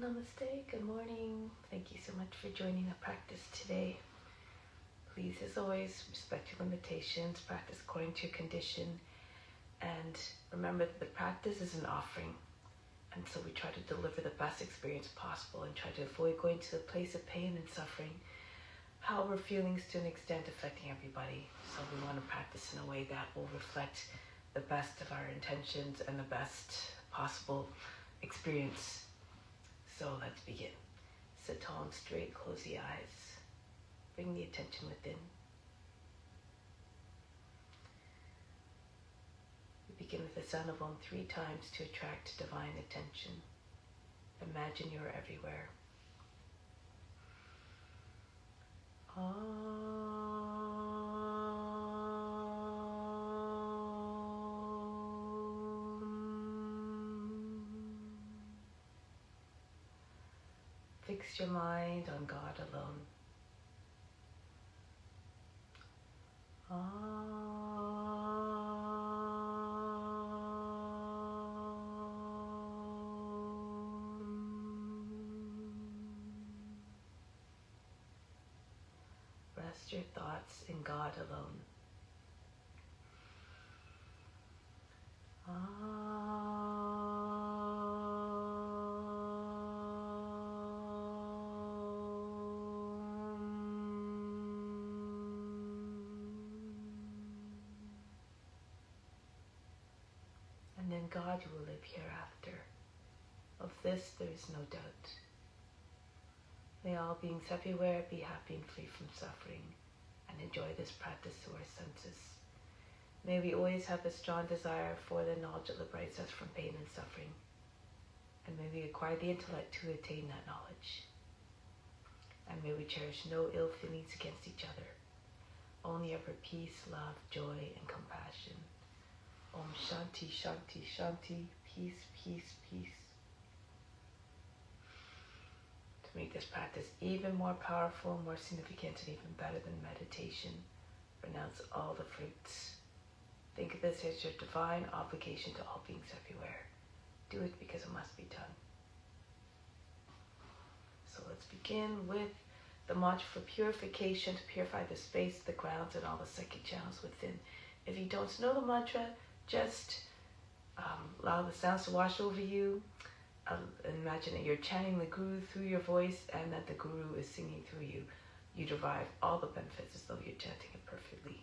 Namaste, good morning. Thank you so much for joining the practice today. Please, as always, respect your limitations, practice according to your condition, and remember that the practice is an offering. And so we try to deliver the best experience possible and try to avoid going to the place of pain and suffering. However, feelings to an extent affecting everybody. So we want to practice in a way that will reflect the best of our intentions and the best possible experience. So let's begin. Sit tall and straight, close the eyes. Bring the attention within. We begin with the sound of Om 3 times to attract divine attention. Imagine you're everywhere. Fix your mind on God alone. Rest your thoughts in God alone. And in God you will live hereafter. Of this there is no doubt. May all beings everywhere be happy and free from suffering and enjoy this practice through our senses. May we always have a strong desire for the knowledge that liberates us from pain and suffering. And may we acquire the intellect to attain that knowledge. And may we cherish no ill feelings against each other. Only ever peace, love, joy, and compassion. Om Shanti, Shanti, Shanti, peace, peace, peace. To make this practice even more powerful, more significant, and even better than meditation, renounce all the fruits. Think of this as your divine obligation to all beings everywhere. Do it because it must be done. So let's begin with the mantra for purification, to purify the space, the grounds, and all the psychic channels within. If you don't know the mantra, just allow the sounds to wash over you. Imagine that you're chanting the Guru through your voice and that the Guru is singing through you. You derive all the benefits as though you're chanting it perfectly.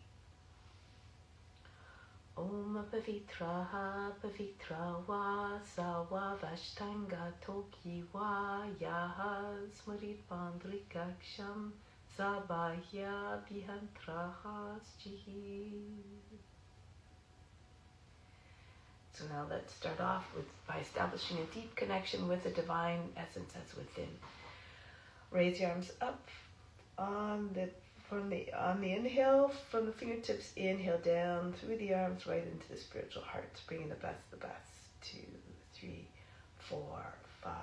Om Pavitraha Pavitra Va Sawa Vashtanga Toki Va Yaha Smarit Pandrikaksham Sabahya Bihantraha Jihi. So now let's start off by establishing a deep connection with the divine essence that's within. Raise your arms up on the inhale, from the fingertips, inhale down through the arms right into the spiritual heart, bringing the best of the best. 2, 3, 4, 5,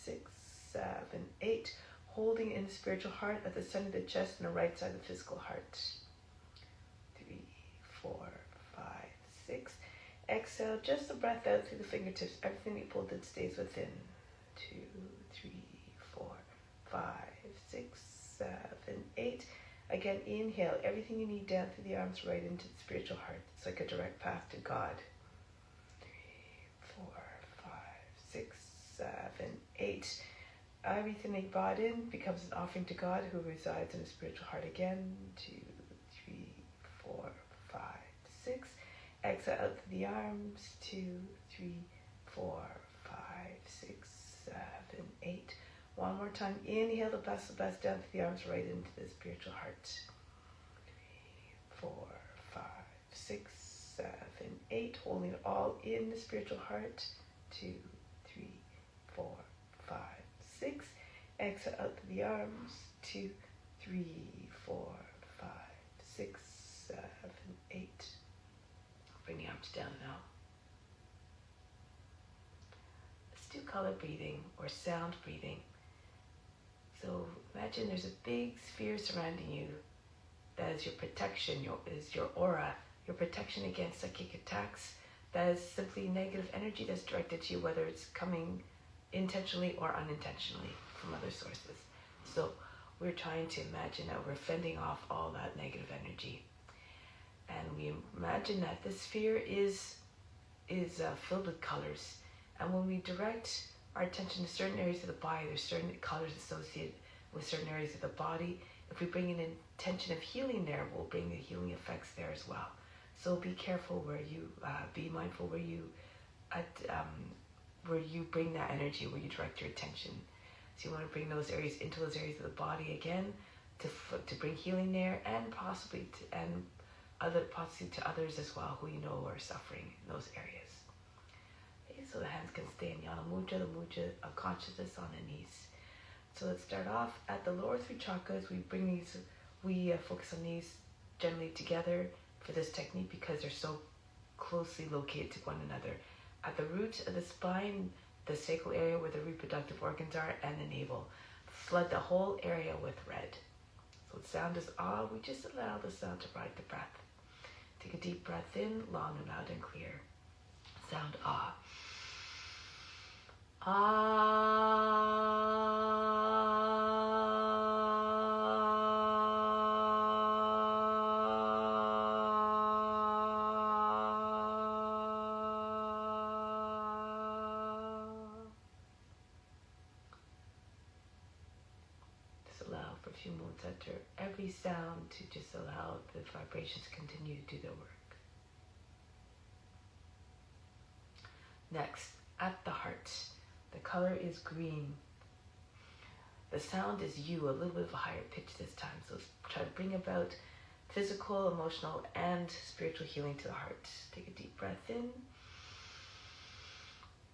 6, 7, 8. Holding in the spiritual heart at the center of the chest and the right side of the physical heart. 3, 4, 5, 6. Exhale, just the breath out through the fingertips. Everything we pulled in stays within. 2, 3, 4, 5, 6, 7, 8. Again, inhale. Everything you need down through the arms right into the spiritual heart. It's like a direct path to God. 3, 4, 5, 6, 7, 8. Everything they brought in becomes an offering to God who resides in the spiritual heart again. 2, 3, 4, 5, 6. Exhale out through the arms. 2, 3, 4, 5, 6, 7, 8. One more time. Inhale the best down through the arms right into the spiritual heart. 3, 4, 5, 6, 7, 8. Holding it all in the spiritual heart. 2, 3, 4, 5, 6. Exhale out through the arms. 2, 3, 4, 5, 6, 7, 8. Bring the arms down now. Let's do color breathing or sound breathing. So imagine there's a big sphere surrounding you that is your protection, is your aura, your protection against psychic attacks. That is simply negative energy that's directed to you, whether it's coming intentionally or unintentionally from other sources. So we're trying to imagine that we're fending off all that negative energy. And we imagine that the sphere is filled with colors. And when we direct our attention to certain areas of the body, there's certain colors associated with certain areas of the body. If we bring an intention of healing there, we'll bring the healing effects there as well. So be careful where you, be mindful where you bring that energy, where you direct your attention. So you want to bring those areas into those areas of the body again, to bring healing there, and possibly to others as well who you know are suffering in those areas. Okay, so the hands can stay in Yana Mudra, the mudra of consciousness on the knees. So let's start off at the lower three chakras. We focus on these generally together for this technique because they're so closely located to one another. At the root of the spine, the sacral area where the reproductive organs are, and the navel. Flood the whole area with red. So the sound is ah. We just allow the sound to ride the breath. Take a deep breath in, long and loud and clear. Sound ah. Just allow for a few moments after every sound to just allow the vibrations to continue to do their work. Next, at the heart, the color is green. The sound is you, a little bit of a higher pitch this time. So let's try to bring about physical, emotional, and spiritual healing to the heart. Take a deep breath in.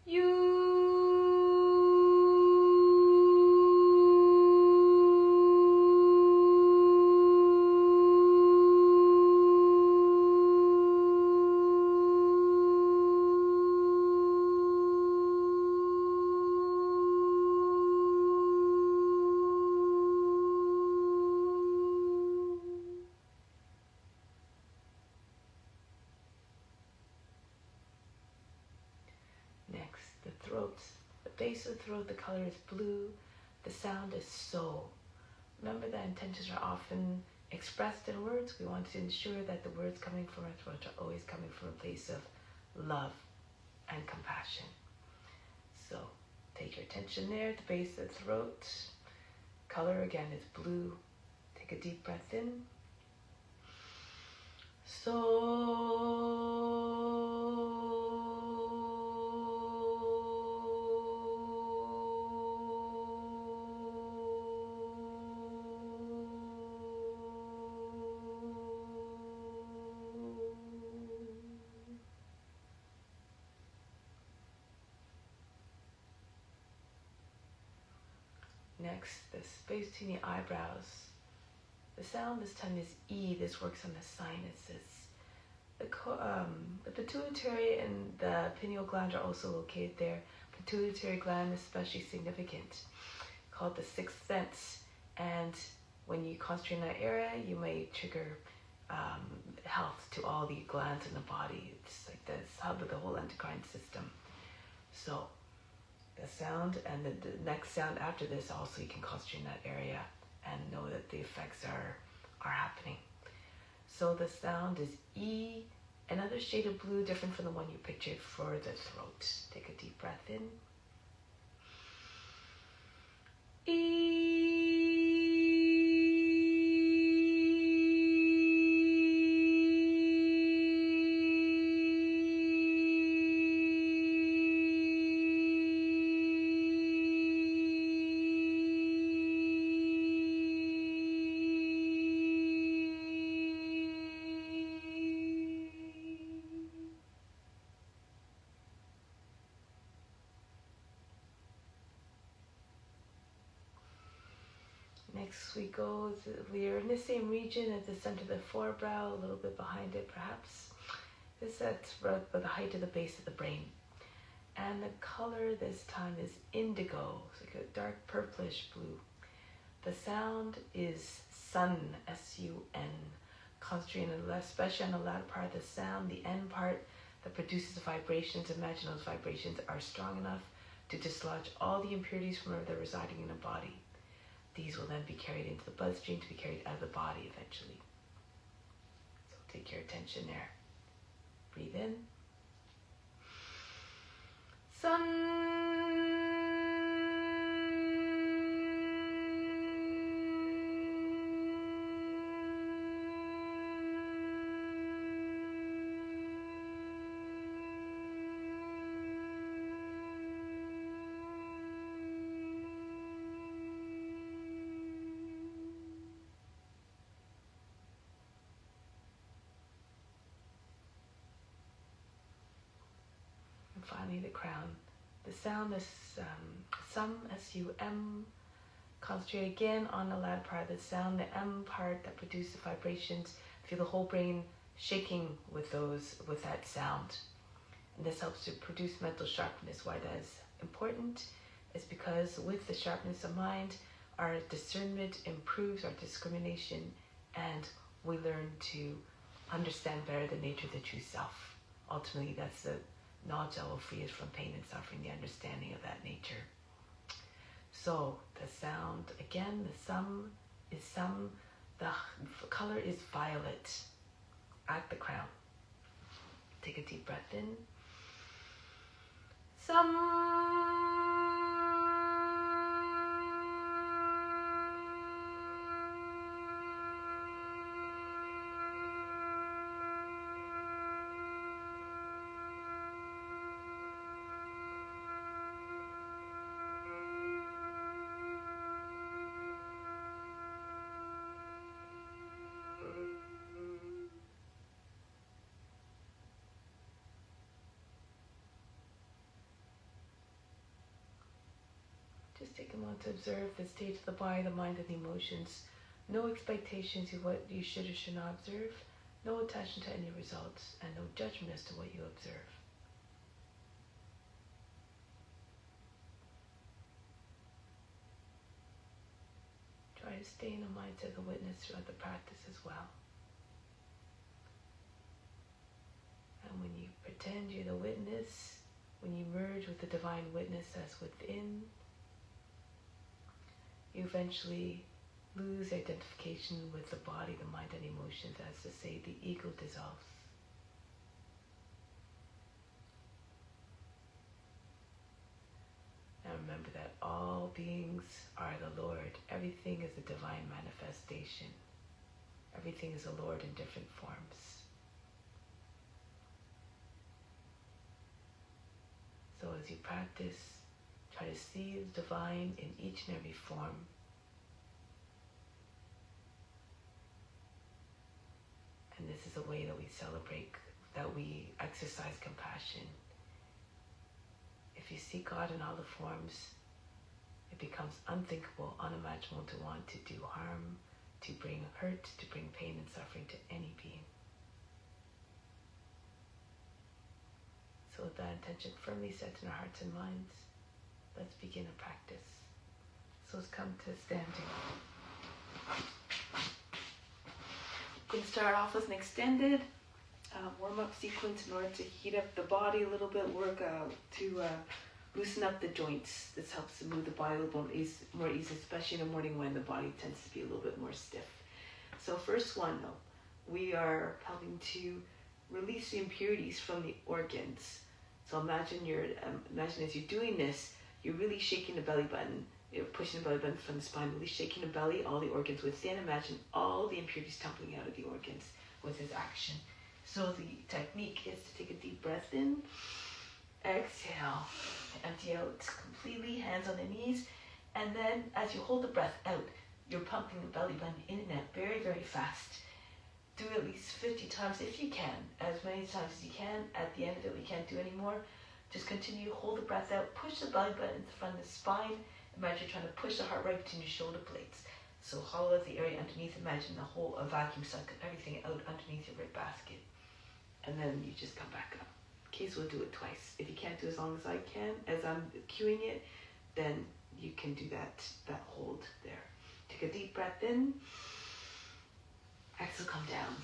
You. Next, the throat. The base of the throat, the color is blue. The sound is so. Remember that intentions are often expressed in words. We want to ensure that the words coming from our throat are always coming from a place of love and compassion. So take your attention there at the base of the throat. Color again is blue. Take a deep breath in. So. Next, the space between the eyebrows. The sound this time is E. This works on the sinuses. The pituitary and the pineal gland are also located there. Pituitary gland is especially significant, called the sixth sense. And when you concentrate in that area, you may trigger health to all the glands in the body. It's like the hub of the whole endocrine system. So the sound and the next sound after this, also you can concentrate in that area and know that the effects are happening. So the sound is E, another shade of blue different from the one you pictured for the throat. Take a deep breath in. E. Next we're in the same region at the center of the forebrow, a little bit behind it perhaps. This is at the height of the base of the brain. And the color this time is indigo, it's like a dark purplish blue. The sound is sun, S-U-N. Concentrating especially on the latter part of the sound, the N part that produces vibrations. Imagine those vibrations are strong enough to dislodge all the impurities from wherever they're residing in the body. These will then be carried into the bloodstream to be carried out of the body eventually. So take your attention there. Breathe in. Sun. Finally, the crown. The sound is sum, S-U-M. Concentrate again on the latter part of the sound, the M part that produces vibrations. Feel the whole brain shaking with that sound. And this helps to produce mental sharpness. Why that is important is because with the sharpness of mind, our discernment improves, our discrimination, and we learn to understand better the nature of the true self. Ultimately, that's the knowledge that will free us from pain and suffering, the understanding of that nature. So the sound, again, the sum is sum, the color is violet at the crown. Take a deep breath in. Sum. Just take a moment to observe the state of the body, the mind, and the emotions. No expectations of what you should or should not observe. No attachment to any results, and no judgment as to what you observe. Try to stay in the mindset of the witness throughout the practice as well. And when you pretend you're the witness, when you merge with the divine witness that's within, you eventually lose identification with the body, the mind, and emotions. As to say, the ego dissolves. Now remember that all beings are the Lord. Everything is a divine manifestation. Everything is a Lord in different forms. So as you practice, try to see the divine in each and every form. And this is a way that we celebrate, that we exercise compassion. If you see God in all the forms, it becomes unthinkable, unimaginable to want to do harm, to bring hurt, to bring pain and suffering to any being. So with that intention firmly set in our hearts and minds, let's begin a practice. So let's come to standing. We can start off with an extended warm-up sequence in order to heat up the body a little bit, work to loosen up the joints. This helps to move the body a little more easy, especially in the morning when the body tends to be a little bit more stiff. So first one, though, we are helping to release the impurities from the organs. So imagine as you're doing this, you're really shaking the belly button. You're pushing the belly button from the spine, really shaking the belly, all the organs within. Imagine all the impurities tumbling out of the organs with this action. So the technique is to take a deep breath in, exhale, empty out completely, hands on the knees, and then as you hold the breath out, you're pumping the belly button in and out very, very fast. Do at least 50 times if you can, as many times as you can. At the end of it, we can't do any more. Just continue, hold the breath out, push the belly button in front of the spine. Imagine trying to push the heart right between your shoulder blades. So hollow out the area underneath. Imagine the whole vacuum suck everything out underneath your rib basket. And then you just come back up. In case we'll do it twice. If you can't do as long as I can, as I'm cueing it, then you can do that hold there. Take a deep breath in. Exhale, come down.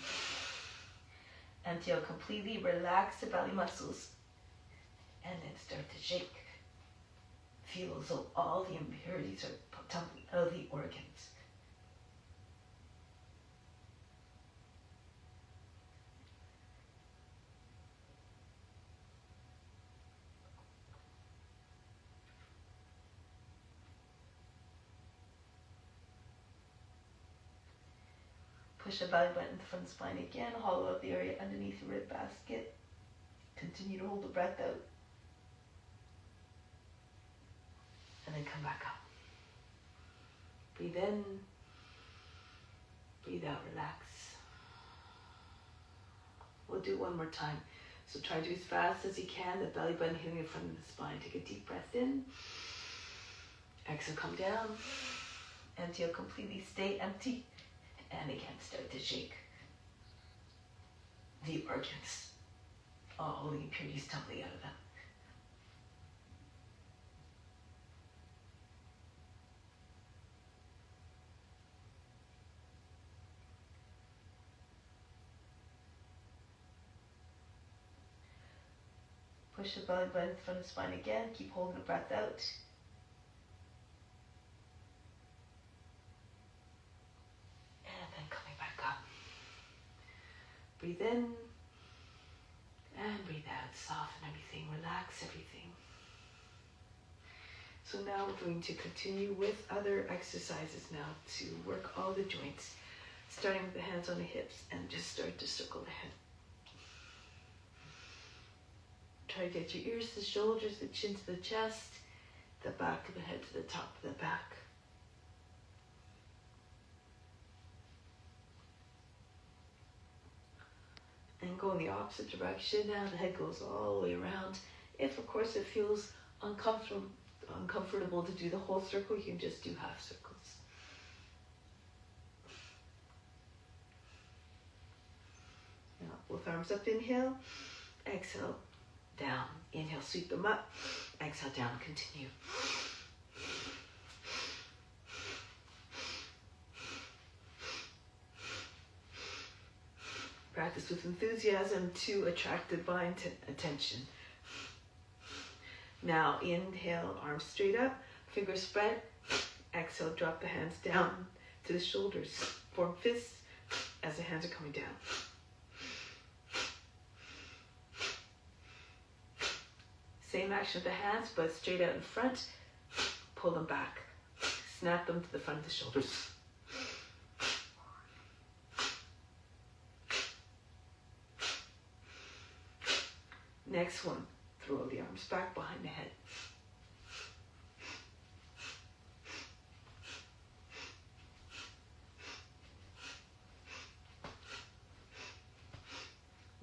Until completely relax the belly muscles. And then start to shake. feel as though all the impurities are tumbling out of the organs. Push the belly button from the spine again, hollow out the area underneath your rib basket. Continue to hold the breath out. And then come back up. Breathe in, breathe out, relax. We'll do it one more time. So try to do as fast as you can, the belly button hitting the front of the spine. Take a deep breath in. Exhale, come down. Empty out completely, stay empty. And again, start to shake the organs. All the impurities tumbling out of them. Push the belly button in front of the spine again. Keep holding the breath out. And then coming back up. Breathe in. And breathe out. Soften everything. Relax everything. So now we're going to continue with other exercises now to work all the joints. Starting with the hands on the hips and just start to circle the head. Try to get your ears to the shoulders, the chin to the chest, the back of the head to the top of the back. And go in the opposite direction. Now the head goes all the way around. If, of course, it feels uncomfortable to do the whole circle, you can just do half circles. Now, both arms up, inhale, exhale, down. Inhale, sweep them up. Exhale, down, continue. Practice with enthusiasm to attract divine attention. Now, inhale, arms straight up, fingers spread. Exhale, drop the hands down to the shoulders. Form fists as the hands are coming down. Same action with the hands, but straight out in front. Pull them back. Snap them to the front of the shoulders. Next one, throw the arms back behind the head.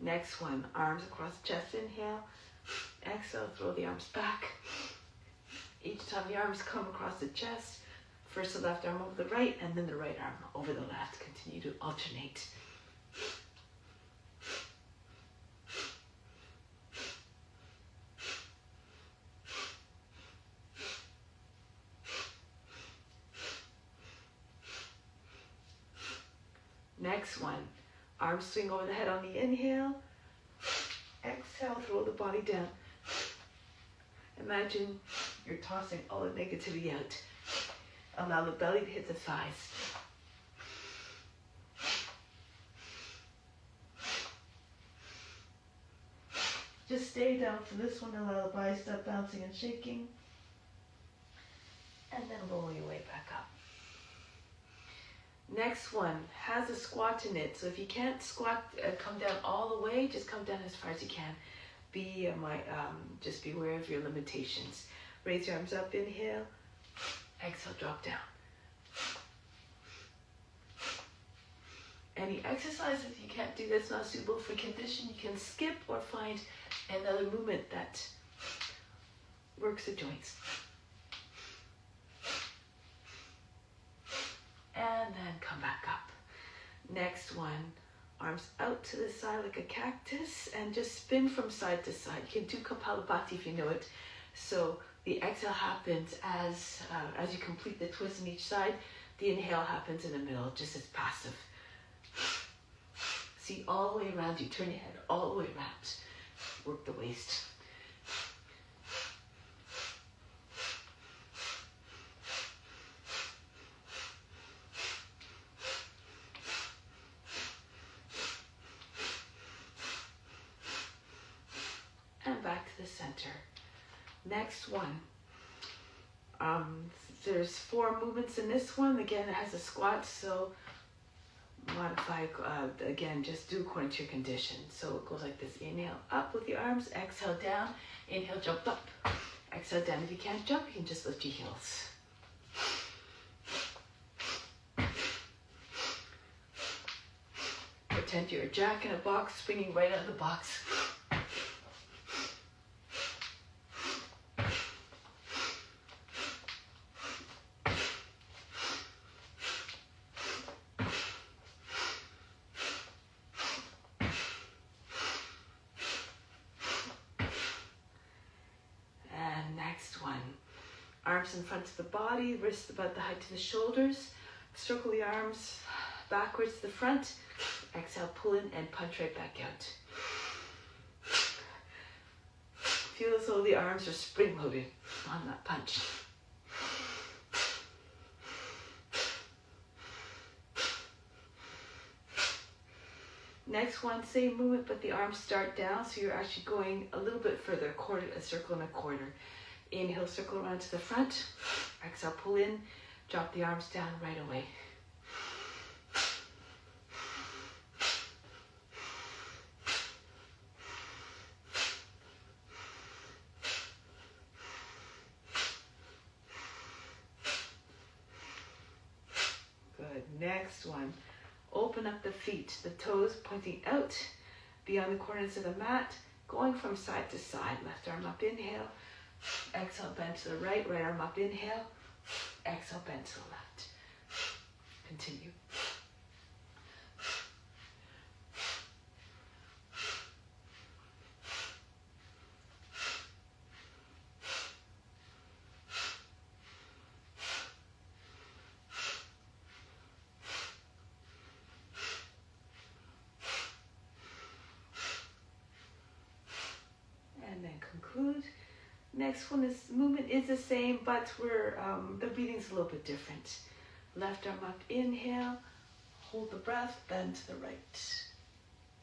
Next one, arms across the chest, inhale. Exhale, throw the arms back. Each time the arms come across the chest, first the left arm over the right, and then the right arm over the left. Continue to alternate. Next one, arms swing over the head on the inhale. Exhale, throw the body down. Imagine you're tossing all the negativity out. Allow the belly to hit the thighs. Just stay down for this one. Allow the body to stop bouncing and shaking. And then roll your way back up. Next one has a squat in it. So if you can't squat, come down all the way, just come down as far as you can. Just be aware of your limitations. Raise your arms up, inhale. Exhale, drop down. Any exercise, if you can't do that's not suitable for condition, you can skip or find another movement that works the joints. And then come back up. Next one, arms out to the side like a cactus and just spin from side to side. You can do Kapalabhati if you know it. So the exhale happens as you complete the twist on each side. The inhale happens in the middle, just as passive. See, all the way around you. Turn your head all the way around. Work the waist. Next one. There's 4 movements in this one. Again, it has a squat, so modify, again, just do according to your condition. So it goes like this. Inhale up with your arms, exhale down, inhale jump up, exhale down. If you can't jump, you can just lift your heels. Pretend you're a jack in a box, springing right out of the box. Arms in front of the body, wrists about the height of the shoulders. Circle the arms backwards to the front. Exhale, pull in and punch right back out. Feel as though the arms are spring-loaded on that punch. Next one, same movement, but the arms start down, so you're actually going a little bit further, a circle and a quarter. Inhale, circle around to the front. Exhale, pull in, drop the arms down right away. Good. Next one. Open up the feet, the toes pointing out beyond the corners of the mat, going from side to side. Left arm up, inhale. Exhale, bend to the right, right arm up, inhale. Exhale, bend to the left. Continue. And then conclude. Next one is movement is the same, but we're the breathing's a little bit different. Left arm up, inhale, hold the breath, bend to the right,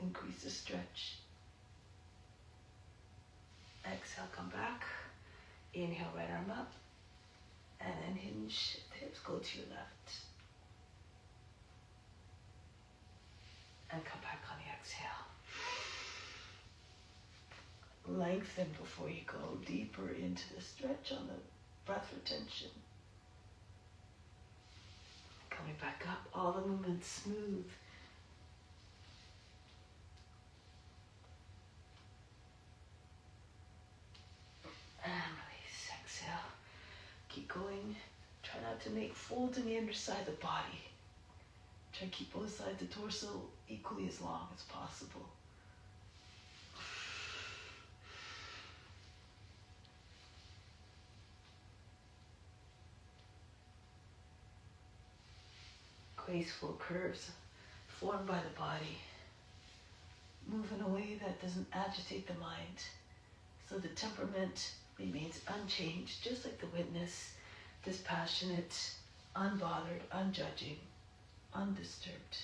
increase the stretch. Exhale, come back, inhale, right arm up, and then hinge, the hips go to your left. And come back on the exhale. Lengthen before you go deeper into the stretch on the breath retention. Coming back up, all the movements smooth. And release, exhale. Keep going. Try not to make folds in the underside of the body. Try to keep both sides of the torso equally as long as possible. Graceful curves formed by the body. Move in a way that doesn't agitate the mind, so the temperament remains unchanged, just like the witness, dispassionate, unbothered, unjudging, undisturbed.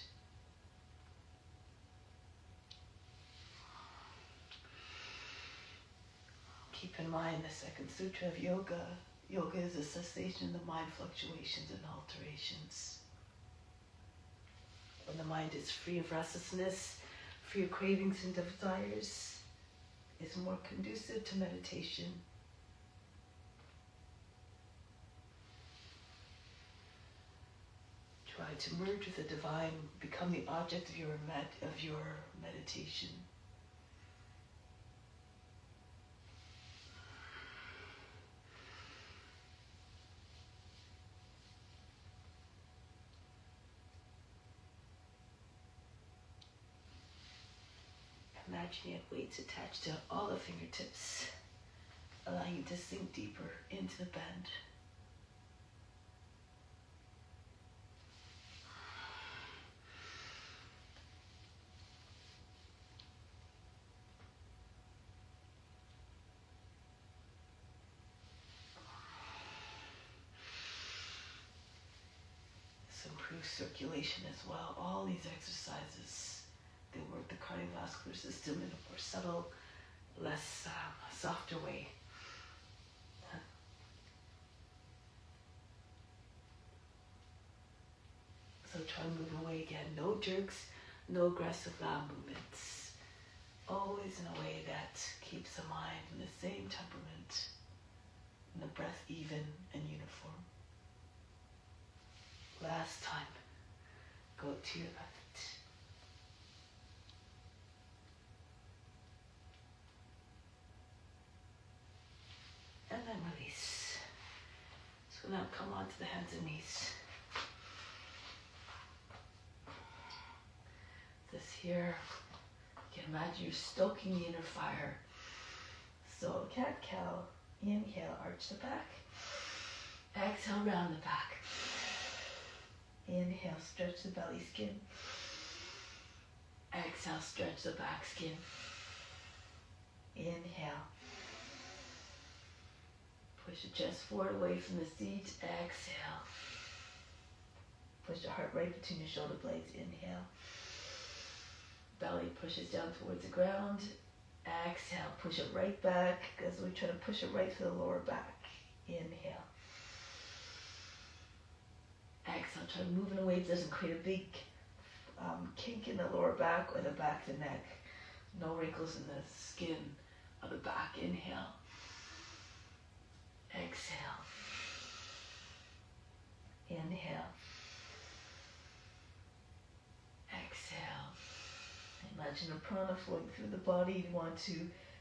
Keep in mind the second sutra of yoga. Yoga is a cessation of the mind fluctuations and alterations. When the mind is free of restlessness, free of cravings and desires, is more conducive to meditation. Try to merge with the divine, become the object of your meditation. Imagine you have weights attached to all the fingertips, allowing you to sink deeper into the bend. This improves circulation as well. All these exercises, they work the cardiovascular system in a more subtle, less softer way. try and move away again. No jerks, no aggressive loud movements. Always in a way that keeps the mind in the same temperament and the breath even and uniform. Last time, go to your left. And then release. So now come onto the hands and knees. This here, you can imagine you're stoking the inner fire. So cat-cow, inhale, arch the back. Exhale, round the back. Inhale, stretch the belly skin. Exhale, stretch the back skin. Inhale. Push the chest forward away from the seat. Exhale. Push the heart right between your shoulder blades. Inhale. Belly pushes down towards the ground. Exhale. Push it right back as we try to push it right to the lower back. Inhale. Exhale. Try to move in a way that doesn't create a big kink in the lower back or the back of the neck. No wrinkles in the skin of the back. Inhale. Exhale. Inhale. Exhale. Imagine a prana flowing through the body. You want to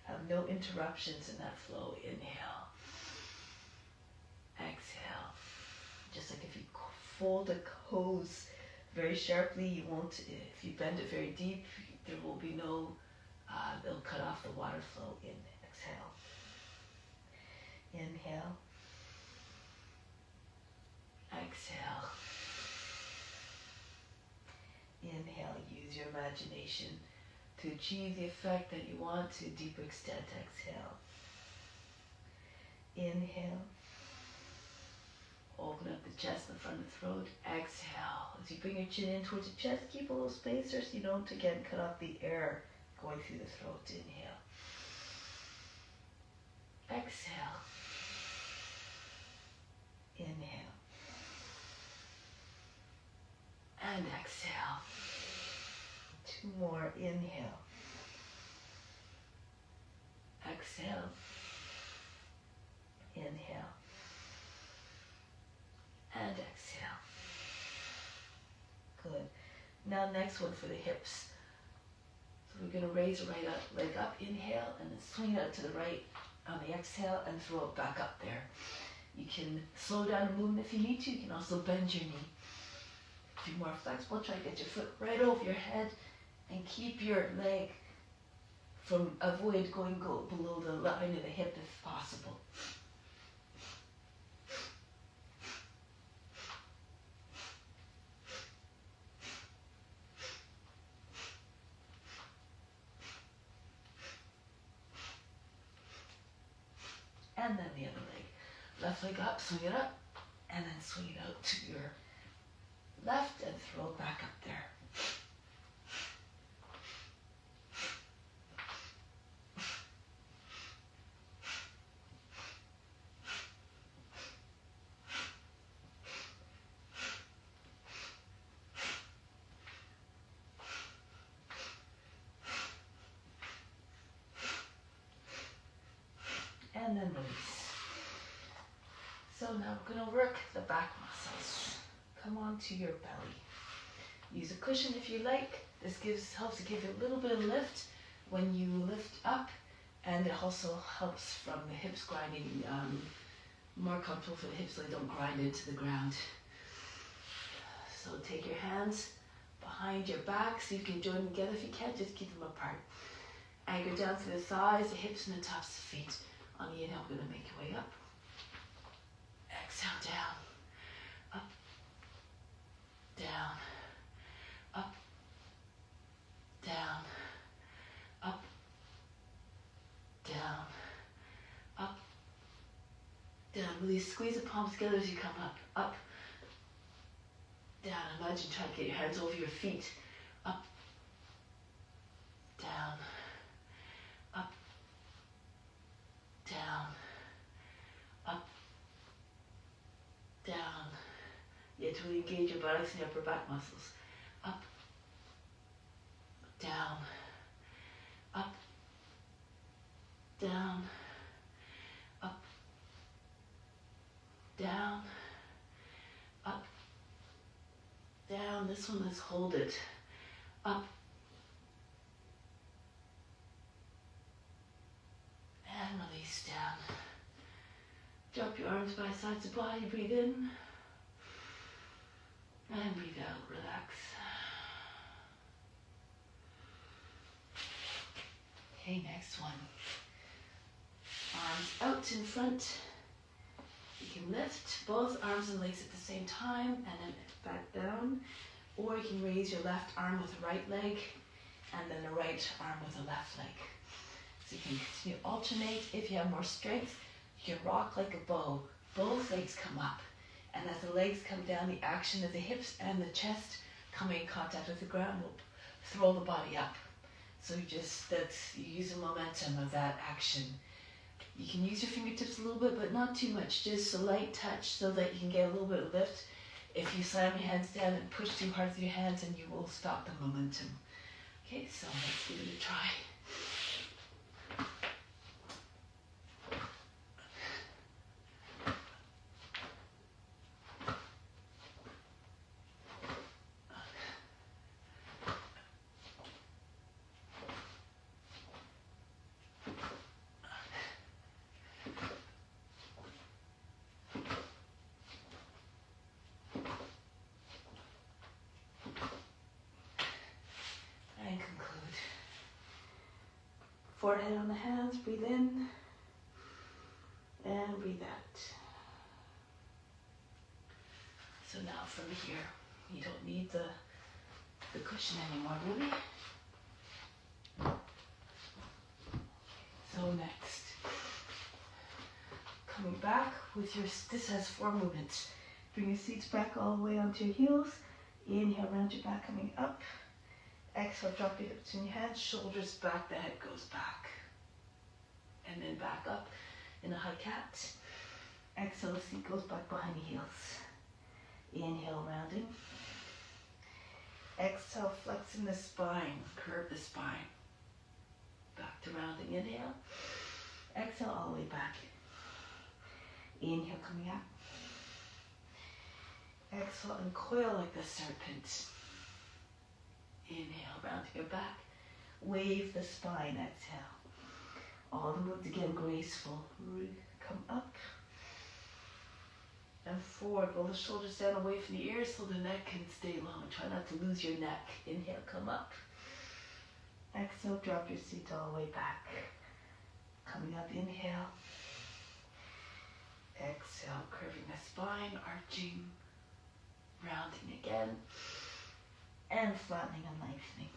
have no interruptions in that flow. Inhale. Exhale. Just like if you fold a hose very sharply, you won't, if you bend it very deep, there will be no, they'll cut off the water flow. In, exhale. Inhale. Exhale. Inhale. Use your imagination to achieve the effect that you want to. Deeper extent. Exhale. Inhale. Open up the chest in front of the throat. Exhale. As you bring your chin in towards the chest, keep a little space there so you don't, again, cut off the air going through the throat. Inhale. Exhale. Inhale. And exhale. Two more. Inhale. Exhale. Inhale. And exhale. Good. Now next one for the hips. So we're going to raise the right leg up. Inhale and then swing it out to the right on the exhale and throw it back up there. You can slow down the movement if you need to. You can also bend your knee. If you're more flexible, try to get your foot right over your head and keep your leg from, avoid going below the line of the hip if possible. And then the other leg. Left leg up, swing it up, and then swing it out to your left and throw it back up there. And then release. So now we're going to work the back muscles. Come onto your belly. Use a cushion if you like. This helps to give you a little bit of lift when you lift up, and it also helps from the hips grinding, more comfortable for the hips so they don't grind into the ground. So take your hands behind your back so you can join them together. If you can't, just keep them apart. Anchor down to the thighs, the hips, and the tops of the feet. On the inhale, we're going to make your way up. Exhale, down. Up. Down. Up. Down. Up. Down. Up. Down. Really squeeze the palms together as you come up. Up. Down. Imagine trying to get your hands over your feet. Up. Down. Up. Down, up, down. to really engage your buttocks and your upper back muscles. Up, down, up, down, up, down, up, down. This one, let's hold it. Up, and release down. Drop your arms by sides of the body, breathe in, and breathe out, relax. Okay, next one. Arms out in front. You can lift both arms and legs at the same time and then back down. Or you can raise your left arm with the right leg and then the right arm with the left leg. So you can continue to alternate. If you have more strength, you can rock like a bow. Both legs come up. And as the legs come down, the action of the hips and the chest coming in contact with the ground will throw the body up. So you use the momentum of that action. You can use your fingertips a little bit, but not too much. Just a light touch so that you can get a little bit of lift. If you slam your hands down and push too hard with your hands, and you will stop the momentum. Okay, so let's give it a try. Forehead on the hands, breathe in and breathe out. So now from here, you don't need the cushion anymore, really. So next, coming back with this has 4 movements. Bring your seats back all the way onto your heels. Inhale, round your back, coming up. Exhale, drop your hips in your hands, shoulders back, the head goes back. And then back up in a high cat. Exhale, the seat goes back behind the heels. Inhale, rounding. Exhale, flexing the spine, curve the spine. Back to rounding, inhale. Exhale, all the way back. Inhale, coming up. Exhale, and coil like the serpent. Inhale, round your back. Wave the spine, exhale. All the moves again, graceful. Come up and forward. Roll the shoulders down away from the ears so the neck can stay long. Try not to lose your neck. Inhale, come up. Exhale, drop your seat all the way back. Coming up, inhale. Exhale, curving the spine, arching, rounding again. And flattening and lengthening.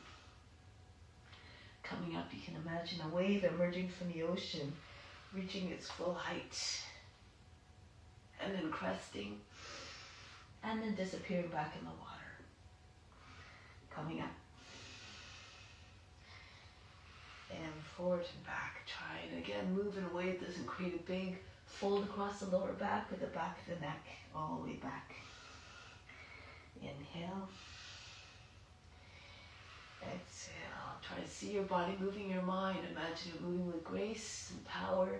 Coming up, you can imagine a wave emerging from the ocean, reaching its full height, and then cresting, and then disappearing back in the water. Coming up, and forward and back. Try and again move in a way that doesn't create a big fold across the lower back with the back of the neck all the way back. Inhale. Exhale. Try to see your body moving your mind. Imagine it moving with grace and power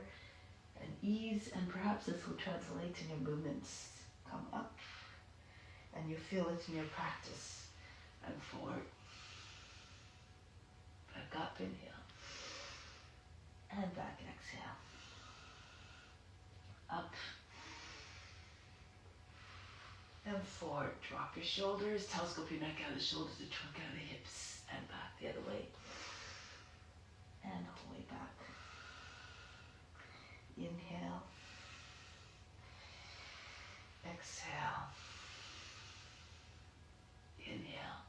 and ease, and perhaps this will translate in your movements. Come up, and you feel it in your practice. And forward. Back up, inhale. And back, exhale. Up. And forward. Drop your shoulders. Telescope your neck out of the shoulders, the trunk out of the hips. And back the other way. And all the way back. Inhale. Exhale. Inhale.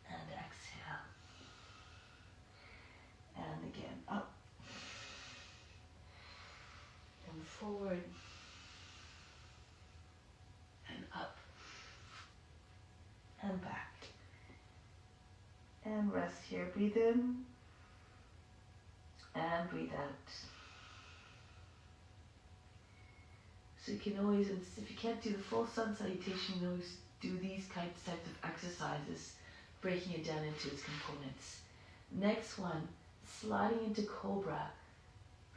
And exhale. And again, up. And forward. And up. And back. And rest here. Breathe in and breathe out. So you can always, if you can't do the full sun salutation, you can always do these types of exercises, breaking it down into its components. Next one, sliding into cobra.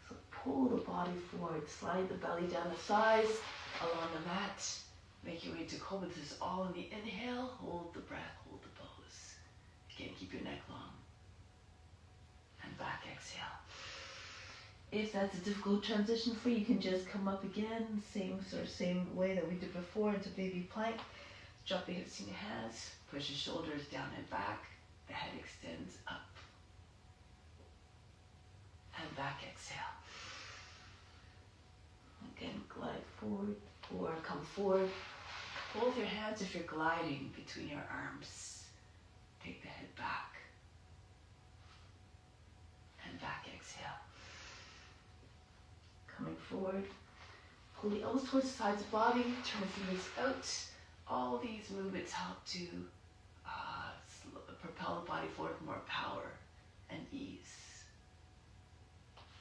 So pull the body forward, slide the belly down the thighs, along the mat. Make your way to cobra. This is all in the inhale. Hold the breath, hold the pose. Again, keep your neck long. And back, exhale. If that's a difficult transition for you, you can just come up again, same way that we did before, into baby plank. Drop the hips in your hands, push your shoulders down and back. The head extends up. And back, exhale. Again, glide forward or come forward. Hold your hands if you're gliding between your arms. Take the head back. And back, exhale. Coming forward. Pull the elbows towards the sides of the body. Turn the fingers out. All these movements help to propel the body forward with more power and ease.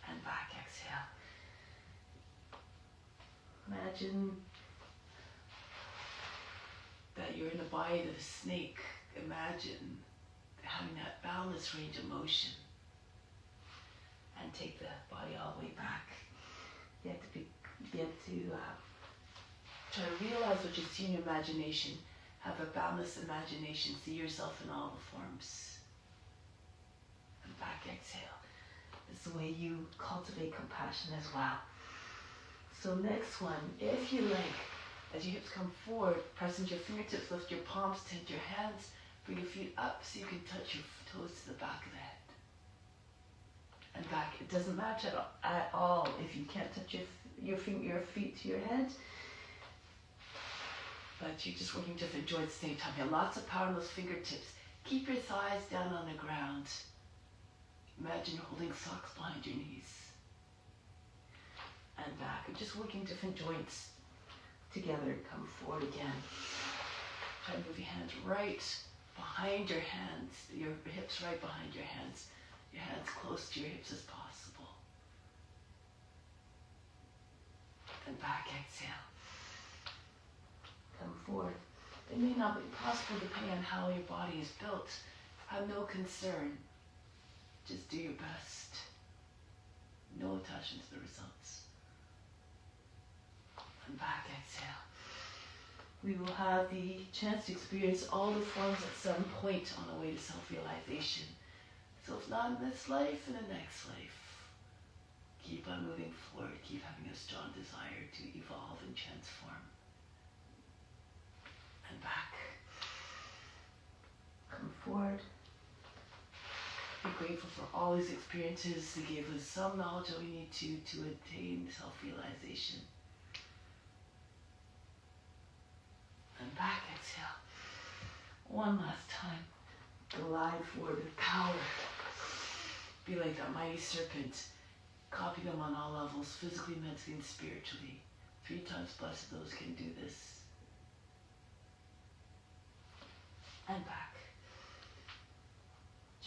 And back, exhale. Imagine that you're in the bite of a snake. Imagine having that boundless range of motion. And take the body all the way back. You have to try to realize what you see in your imagination. Have a boundless imagination. See yourself in all the forms. And back, exhale. It's the way you cultivate compassion as well. So next one, if you like, as your hips come forward, press into your fingertips, lift your palms, take your hands, bring your feet up so you can touch your toes to the back of the head. And back. It doesn't matter at all if you can't touch your feet to your head. But you're just working different joints at the same time. You have lots of power in those fingertips. Keep your thighs down on the ground. Imagine you're holding socks behind your knees. And back. You're just working different joints together. Come forward again. Try to move your hands right behind your hands. Your hips right behind your hands. Your hands close to your hips as possible. And back, exhale. Come forward. It may not be possible depending on how your body is built. Have no concern. Just do your best. No attachment to the results. And back, exhale. We will have the chance to experience all the forms at some point on the way to self-realization. So if not in this life, in the next life, keep on moving forward, keep having a strong desire to evolve and transform. And back. Come forward. Be grateful for all these experiences. They gave us some knowledge that we need to attain self-realization. And back, exhale. One last time. Glide forward with power. Be like that mighty serpent. Copy them on all levels, physically, mentally, and spiritually. 3 times blessed those can do this. And back.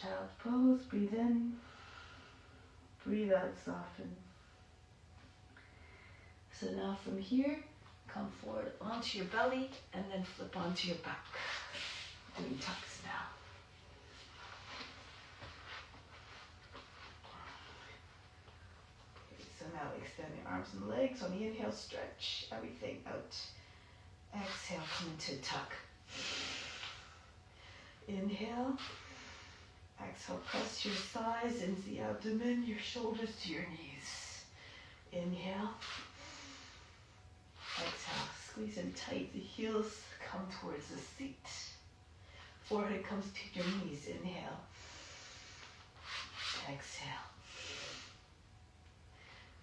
Child pose, breathe in. Breathe out, soften. So now from here, come forward onto your belly and then flip onto your back. Doing tucks now. So now extend the arms and legs. On the inhale, stretch everything out. Exhale, come into a tuck. Inhale. Exhale, press your thighs into the abdomen, your shoulders to your knees. Inhale. Exhale, squeeze in tight. The heels come towards the seat. Forehead comes to your knees. Inhale. Exhale.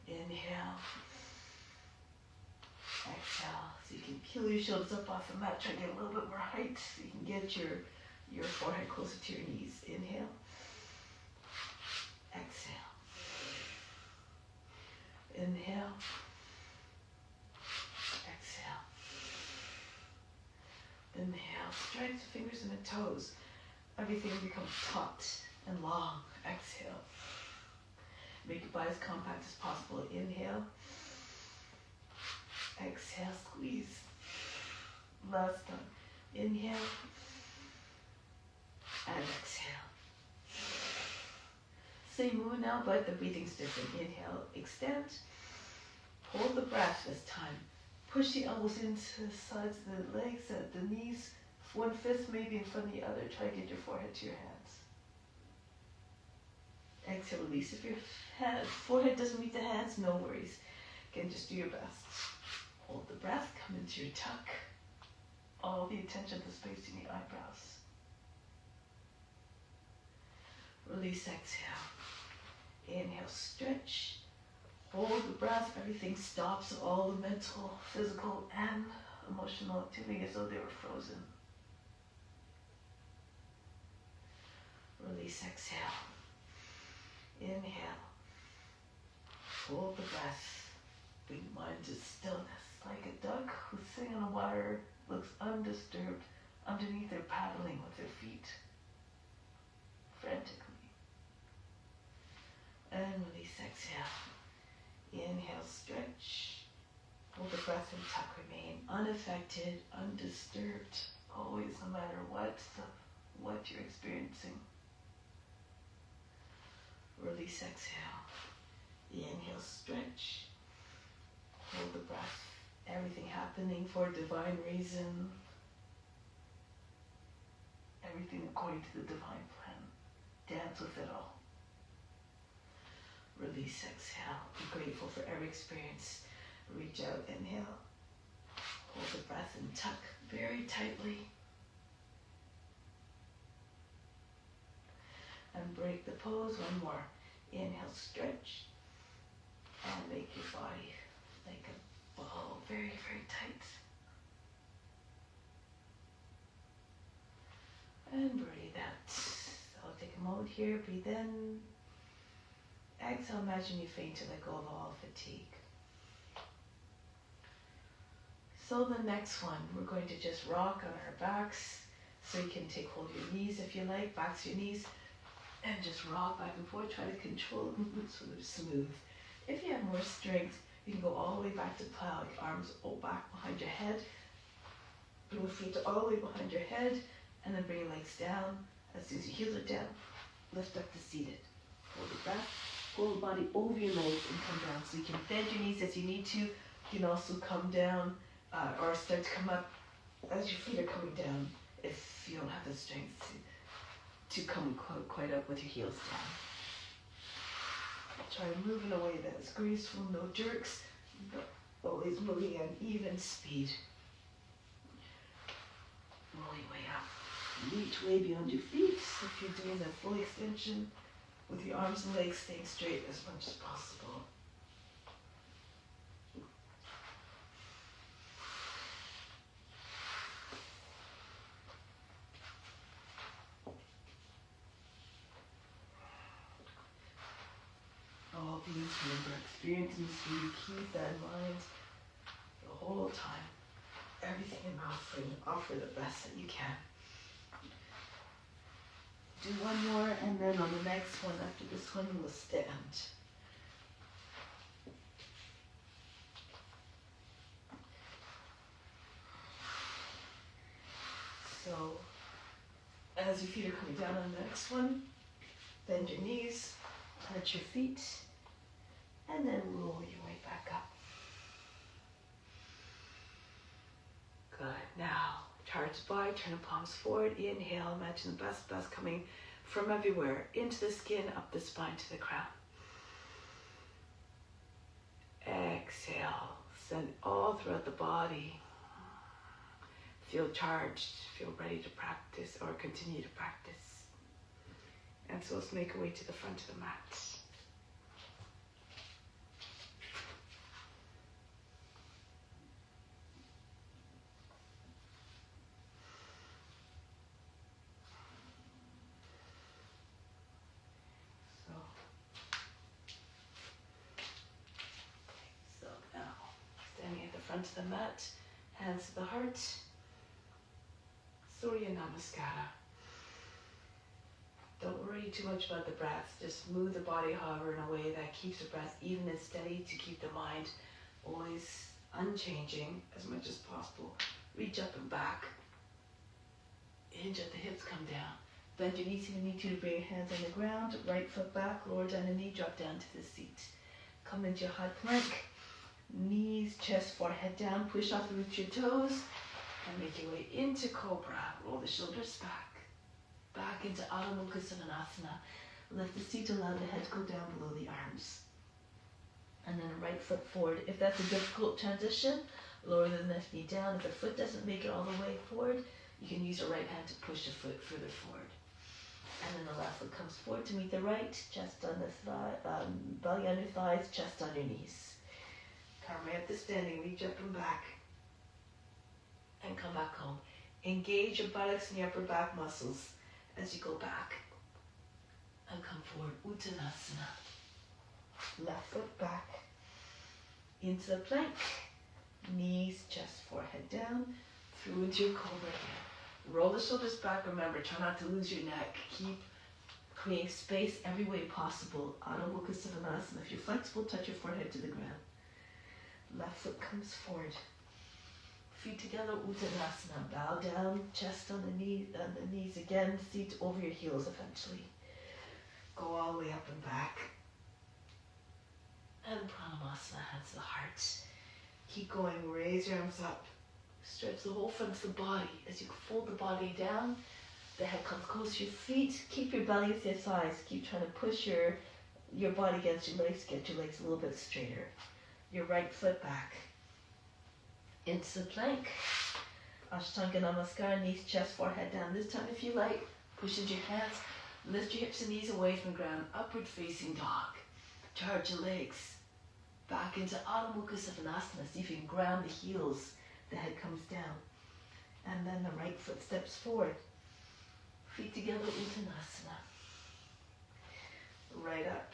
Inhale. Exhale. So you can peel your shoulders up off the mat. Try to get a little bit more height so you can get your forehead closer to your knees. Inhale. Exhale. Inhale. Exhale. Inhale. Stretch the fingers and the toes. Everything becomes taut and long. Exhale. Make your body as compact as possible. Inhale. Exhale. Last time. Inhale and exhale. Same move now, but the breathing's different. Inhale, extend. Hold the breath this time. Push the elbows into the sides of the legs, at the knees. One fist maybe in front of the other. Try to get your forehead to your hands. Exhale, release. If your forehead doesn't meet the hands, no worries. Again, just do your best. Hold the breath, come into your tuck. All the attention to space in the eyebrows. Release, exhale. Inhale, stretch. Hold the breath, everything stops, all the mental, physical, and emotional activity as though they were frozen. Release, exhale. Inhale. Hold the breath. Bring mind to stillness, like a duck who's sitting on the water, looks undisturbed. Underneath, they're paddling with their feet, frantically. And release, exhale. Inhale, stretch. Hold the breath and tuck. Remain unaffected, undisturbed, always, no matter what you're experiencing. Release, exhale. Inhale, stretch. Hold the breath. Everything happening for a divine reason. Everything according to the divine plan. Dance with it all. Release, exhale. Be grateful for every experience. Reach out, inhale. Hold the breath and tuck very tightly. And break the pose. One more. Inhale, stretch. And make your body like a ball, very, very tight. And breathe out. So I'll take a moment here. Breathe in. Exhale, imagine you faint to let go of all fatigue. So the next one, we're going to just rock on our backs. So you can take hold of your knees if you like, back to your knees, and just rock back and forth. Try to control the movement so they're smooth. If you have more strength, you can go all the way back to plow, like arms back behind your head. Bring the feet all the way behind your head, and then bring your legs down. As soon as your heels are down, lift up to seated. Hold the breath. Pull the body over your legs and come down. So you can bend your knees as you need to. You can also come down or start to come up as your feet are coming down if you don't have the strength to come quite up with your heels down. Try to move in a way that is graceful, no jerks, but always moving at an even speed. Roll your way up. Reach way beyond your feet if you're doing that full extension. With your arms and legs staying straight as much as possible. All these, remember, experiences, so you keep that in mind the whole time. Everything in offering, offer the best that you can. Do one more, and then on the next one, after this one, we'll stand. So, as your feet are coming down on the next one, bend your knees, touch your feet, and then roll your way back up. Good. Now, charge by, turn the palms forward, inhale, imagine the best coming from everywhere, into the skin, up the spine to the crown. Exhale, send all throughout the body. Feel charged, feel ready to practice or continue to practice. And so let's make our way to the front of the mat. Front of the mat, hands to the heart, Surya Namaskara. Don't worry too much about the breath, just move the body, however, in a way that keeps the breath even and steady to keep the mind always unchanging as much as possible, Reach up and back. Hinge at the hips, come down. Bend your knees if you need to bring your hands on the ground. Right foot back, lower down the knee, drop down to the seat. Come into your high plank. Knees, chest, forehead down. Push off the roots of your toes. And make your way into Cobra. Roll the shoulders back. Back into Adho Mukha Svanasana. Lift the seat, allow the head to go down below the arms. And then right foot forward. If that's a difficult transition, lower the left knee down. If the foot doesn't make it all the way forward, you can use your right hand to push the foot further forward. And then the left foot comes forward to meet the right, chest on the thigh, belly on your thighs, chest on your knees. Come right up to standing, reach up and back. And come back home. Engage your buttocks and your upper back muscles as you go back. And come forward, Uttanasana. Left foot back. Into the plank. Knees, chest, forehead down. Through into your Cobra again. Roll the shoulders back. Remember, try not to lose your neck. Keep creating space every way possible. Adho Mukha Svanasana. If you're flexible, touch your forehead to the ground. Left foot comes forward. Feet together, Uttanasana. Bow down, chest on the knees again. Seat over your heels eventually. Go all the way up and back. And Pranamasana, hands to the heart. Keep going. Raise your arms up. Stretch the whole front of the body. As you fold the body down, the head comes close to your feet. Keep your belly with your thighs. Keep trying to push your body against your legs. Get your legs a little bit straighter. Your right foot back. Into the plank. Ashtanga Namaskar. Knees, chest, forehead down. This time, if you like, push into your hands. Lift your hips and knees away from the ground. Upward facing dog. Charge your legs. Back into Adho Mukha Svanasana. See if you can ground the heels. The head comes down. And then the right foot steps forward. Feet together, Uttanasana. Right up.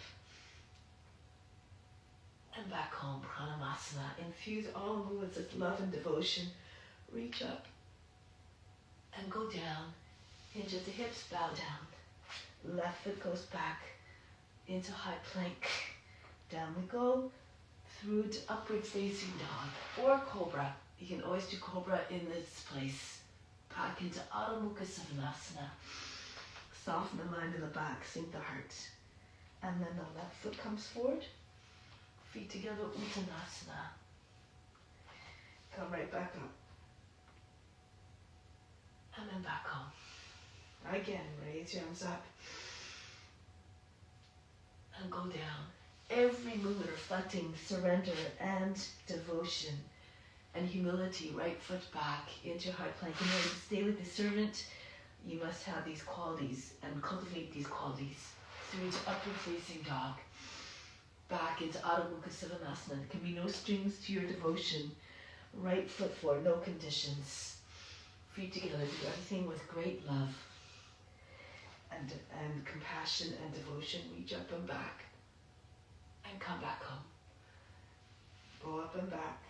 And back home, Pranamasana. Infuse all movements with love and devotion. Reach up. And go down. Hinge at the hips, bow down. Left foot goes back. Into high plank. Down we go. Through to upward facing dog. Or Cobra. You can always do Cobra in this place. Back into Adho Mukha Svanasana. Soften the mind in the back, sink the heart. And then the left foot comes forward. Feet together, Uttanasana. Come right back up. And then back home. Again, raise your arms up. And go down. Every movement reflecting surrender and devotion. And humility, right foot back into high plank. In order to stay with the servant, you must have these qualities and cultivate these qualities. Through to upward facing dog. Back into Adho Mukha Svanasana. There can be no strings to your devotion. Right foot forward, no conditions. Feet together, do everything with great love and compassion and devotion. Reach up and back. And come back home. Go up and back.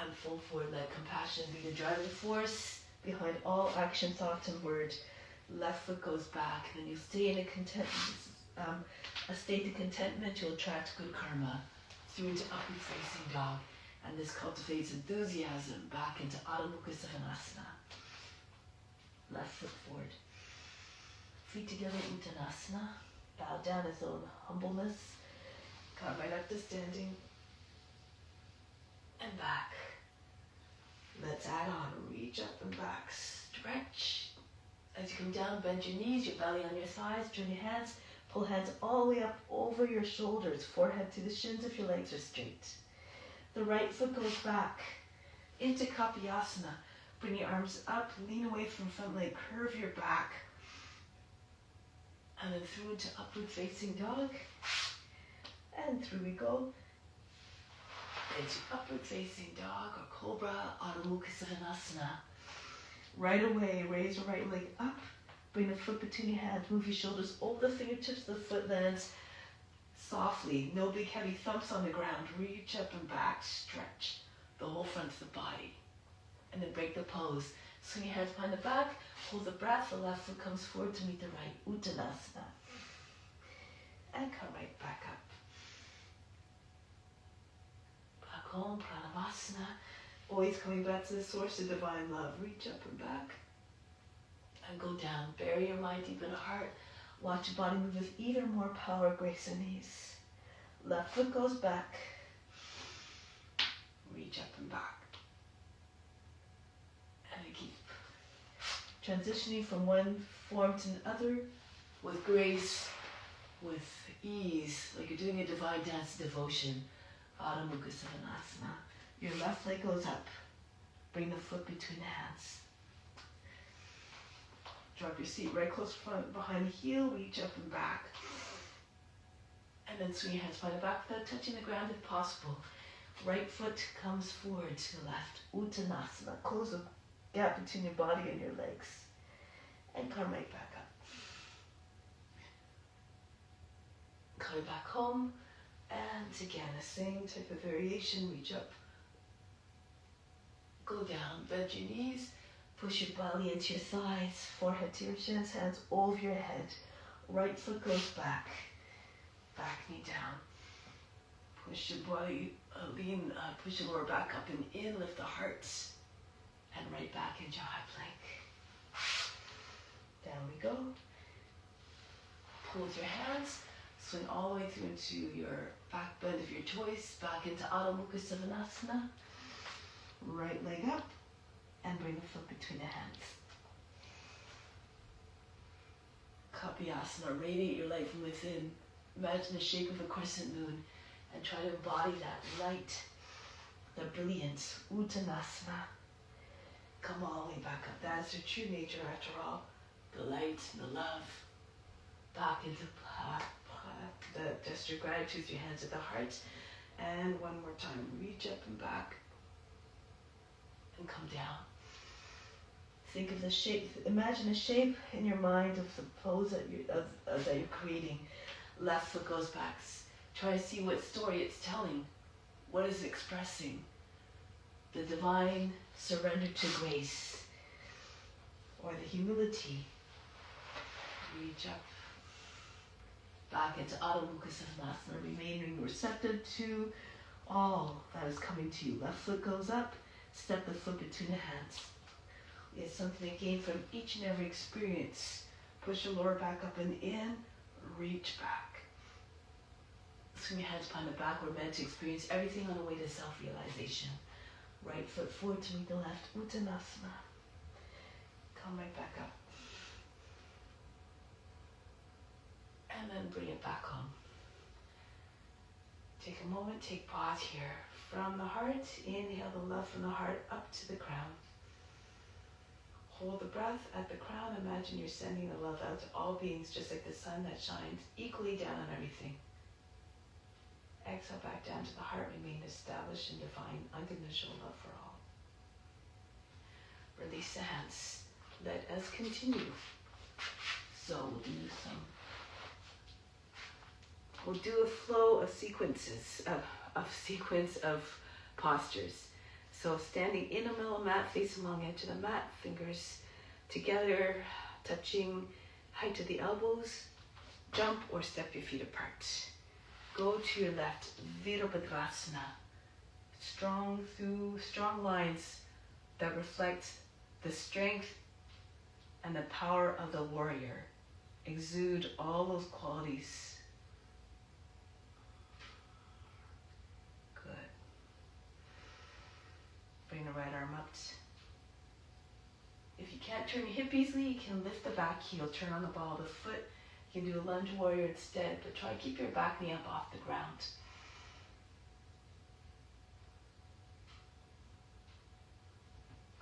And fold forward, let compassion be the driving force behind all action, thought, and word. Left foot goes back, and then you'll stay in a state of contentment. You'll attract good karma through to upward facing dog, and this cultivates enthusiasm back into Adho Mukha Svanasana. Left foot forward, feet together, Uttanasana. Bow down as though in humbleness. Come right up to standing, and back. Let's add on. Reach up and back. Stretch. As you come down, bend your knees, your belly on your thighs, turn your hands. Pull hands all the way up over your shoulders, forehead to the shins if your legs are straight. The right foot goes back into Kapayasana. Bring your arms up, lean away from front leg, curve your back. And then through into upward facing dog. And through we go. Into upward facing dog or Cobra, Adho Mukha Svanasana. Right away, raise your right leg up. Bring the foot between your hands. Move your shoulders over the fingertips. The foot lands softly. No big heavy thumps on the ground. Reach up and back. Stretch the whole front of the body. And then break the pose. Swing your hands behind the back. Hold the breath. The left foot comes forward to meet the right. Uttanasana. And come right back up. Back home. Pranamasana. Always coming back to the source of divine love. Reach up and back. And go down. Bury your mind deep in the heart. Watch your body move with even more power, grace, and ease. Left foot goes back. Reach up and back. And I keep transitioning from one form to another with grace, with ease, like you're doing a divine dance devotion. Adho Mukha Savasana. Your left leg goes up. Bring the foot between the hands. Drop your seat right close front behind the heel. Reach up and back. And then swing your hands behind the back without touching the ground if possible. Right foot comes forward to the left. Uttanasana. Close the gap between your body and your legs. And come right back up. Coming back home. And again, the same type of variation. Reach up. Go down. Bend your knees. Push your belly into your thighs. Forehead to your shins. Hands over your head. Right foot goes back. Back knee down. Push your body, push your lower back up and in. Lift the heart. And right back into high plank. Down we go. Pull with your hands. Swing all the way through into your back bend of your choice. Back into Adho Mukha Savasana. Right leg up. And bring the foot between the hands. Kapiyasana. Radiate your light from within. Imagine the shape of a crescent moon. And try to embody that light. The brilliance. Uttanasana. Come all the way back up. That's your true nature after all. The light, the love. Back into the gesture of gratitude with your hands at the heart. And one more time. Reach up and back. And come down. Think of the shape. Imagine a shape in your mind of the pose that you're creating. Left foot goes back. Try to see what story it's telling. What is it expressing? The divine surrender to grace. Or the humility. Reach up. Back into Adho Mukha Savasana. Remaining receptive to all that is coming to you. Left foot goes up. Step the foot between the hands. It's something to gain from each and every experience. Push your lower back up and in. Reach back. Swing your hands behind the back. We're meant to experience everything on the way to self-realization. Right foot forward to meet the left. Uttanasana. Come right back up. And then bring it back home. Take a moment, take pause here. From the heart, inhale the love from the heart up to the crown. Hold the breath at the crown. Imagine you're sending the love out to all beings, just like the sun that shines equally down on everything. Exhale back down to the heart. Remain established in divine, unconditional love for all. Release the hands. Let us continue. So we'll do a flow of sequence of postures. So standing in a middle mat, face along edge of the mat, fingers together, touching height of the elbows. Jump or step your feet apart. Go to your left, Virabhadrasana. Strong lines that reflect the strength and the power of the warrior. Exude all those qualities. Good. Bring the right arm up. If you can't turn your hip easily, you can lift the back heel, turn on the ball of the foot. You can do a lunge warrior instead, but try to keep your back knee up off the ground.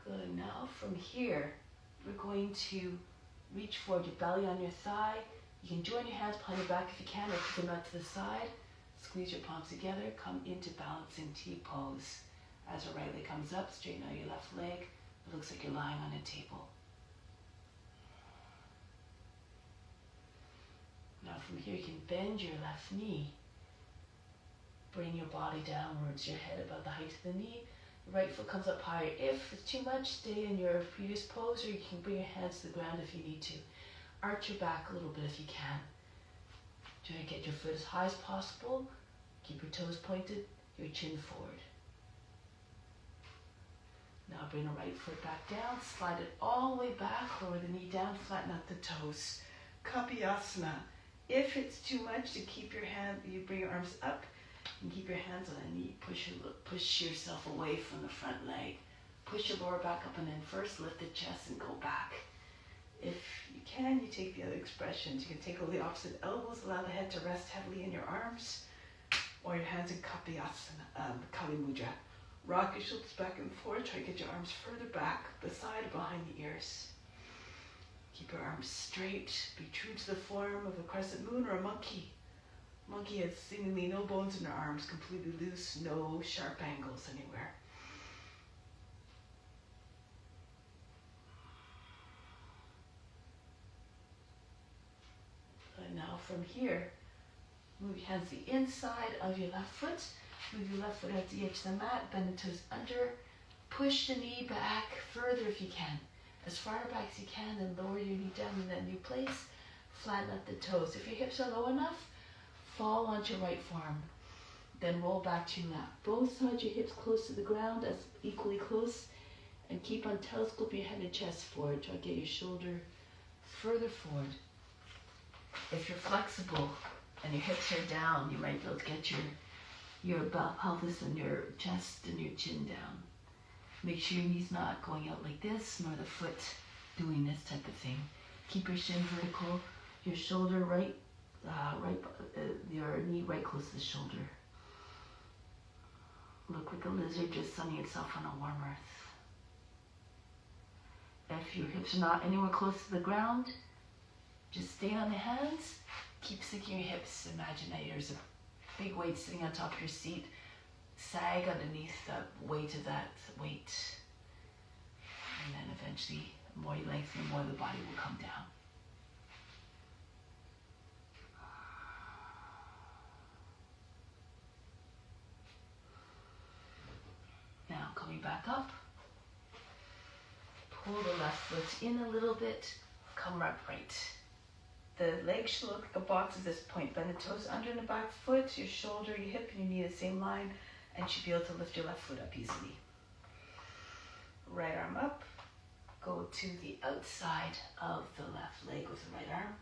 Good. Now from here, we're going to reach forward, your belly on your thigh. You can join your hands behind your back if you can, or kick them out to the side. Squeeze your palms together, come into balancing T pose. As your right leg comes up, straighten out your left leg. It looks like you're lying on a table. Now from here, you can bend your left knee. Bring your body downwards, your head above the height of the knee. Right foot comes up higher. If it's too much, stay in your previous pose, or you can bring your hands to the ground if you need to. Arch your back a little bit if you can. Try to get your foot as high as possible. Keep your toes pointed, your chin forward. Now bring the right foot back down, slide it all the way back, lower the knee down, flatten out the toes. Kapiyasana. If it's too much to keep your hand, you bring your arms up and keep your hands on the knee. Push yourself away from the front leg. Push your lower back up and then first lift the chest and go back. If you can, you take the other expressions. You can take all the opposite elbows, allow the head to rest heavily in your arms, or your hands in Kapiyasana, Kali Mudra. Rock your shoulders back and forth. Try to get your arms further back, the side or behind the ears. Keep your arms straight. Be true to the form of a crescent moon or a monkey. Monkey has seemingly no bones in their arms, completely loose, no sharp angles anywhere. And now from here, move your hands to the inside of your left foot. Move your left foot out to the edge of the mat, bend the toes under, push the knee back further if you can. As far back as you can, then lower your knee down in that new place. Flatten out the toes. If your hips are low enough, fall onto your right forearm. Then roll back to your lap. Both sides, your hips close to the ground, as equally close. And keep on telescoping your head and chest forward. Try to get your shoulder further forward. If you're flexible and your hips are down, you might be able to get your pelvis and your chest and your chin down. Make sure your knee's not going out like this, nor the foot doing this type of thing. Keep your shin vertical, your shoulder your knee right close to the shoulder. Look like a lizard just sunning itself on a warm earth. If your hips are not anywhere close to the ground, just stay on the hands. Keep sinking your hips. Imagine that there's a big weight sitting on top of your seat. Sag underneath the weight of that weight. And then eventually, the more you lengthen, the more the body will come down. Now, coming back up. Pull the left foot in a little bit. Come upright. The leg should look like a box at this point. Bend the toes under the back foot, your shoulder, your hip, and your knee the same line, and you should be able to lift your left foot up easily. Right arm up. Go to the outside of the left leg with the right arm.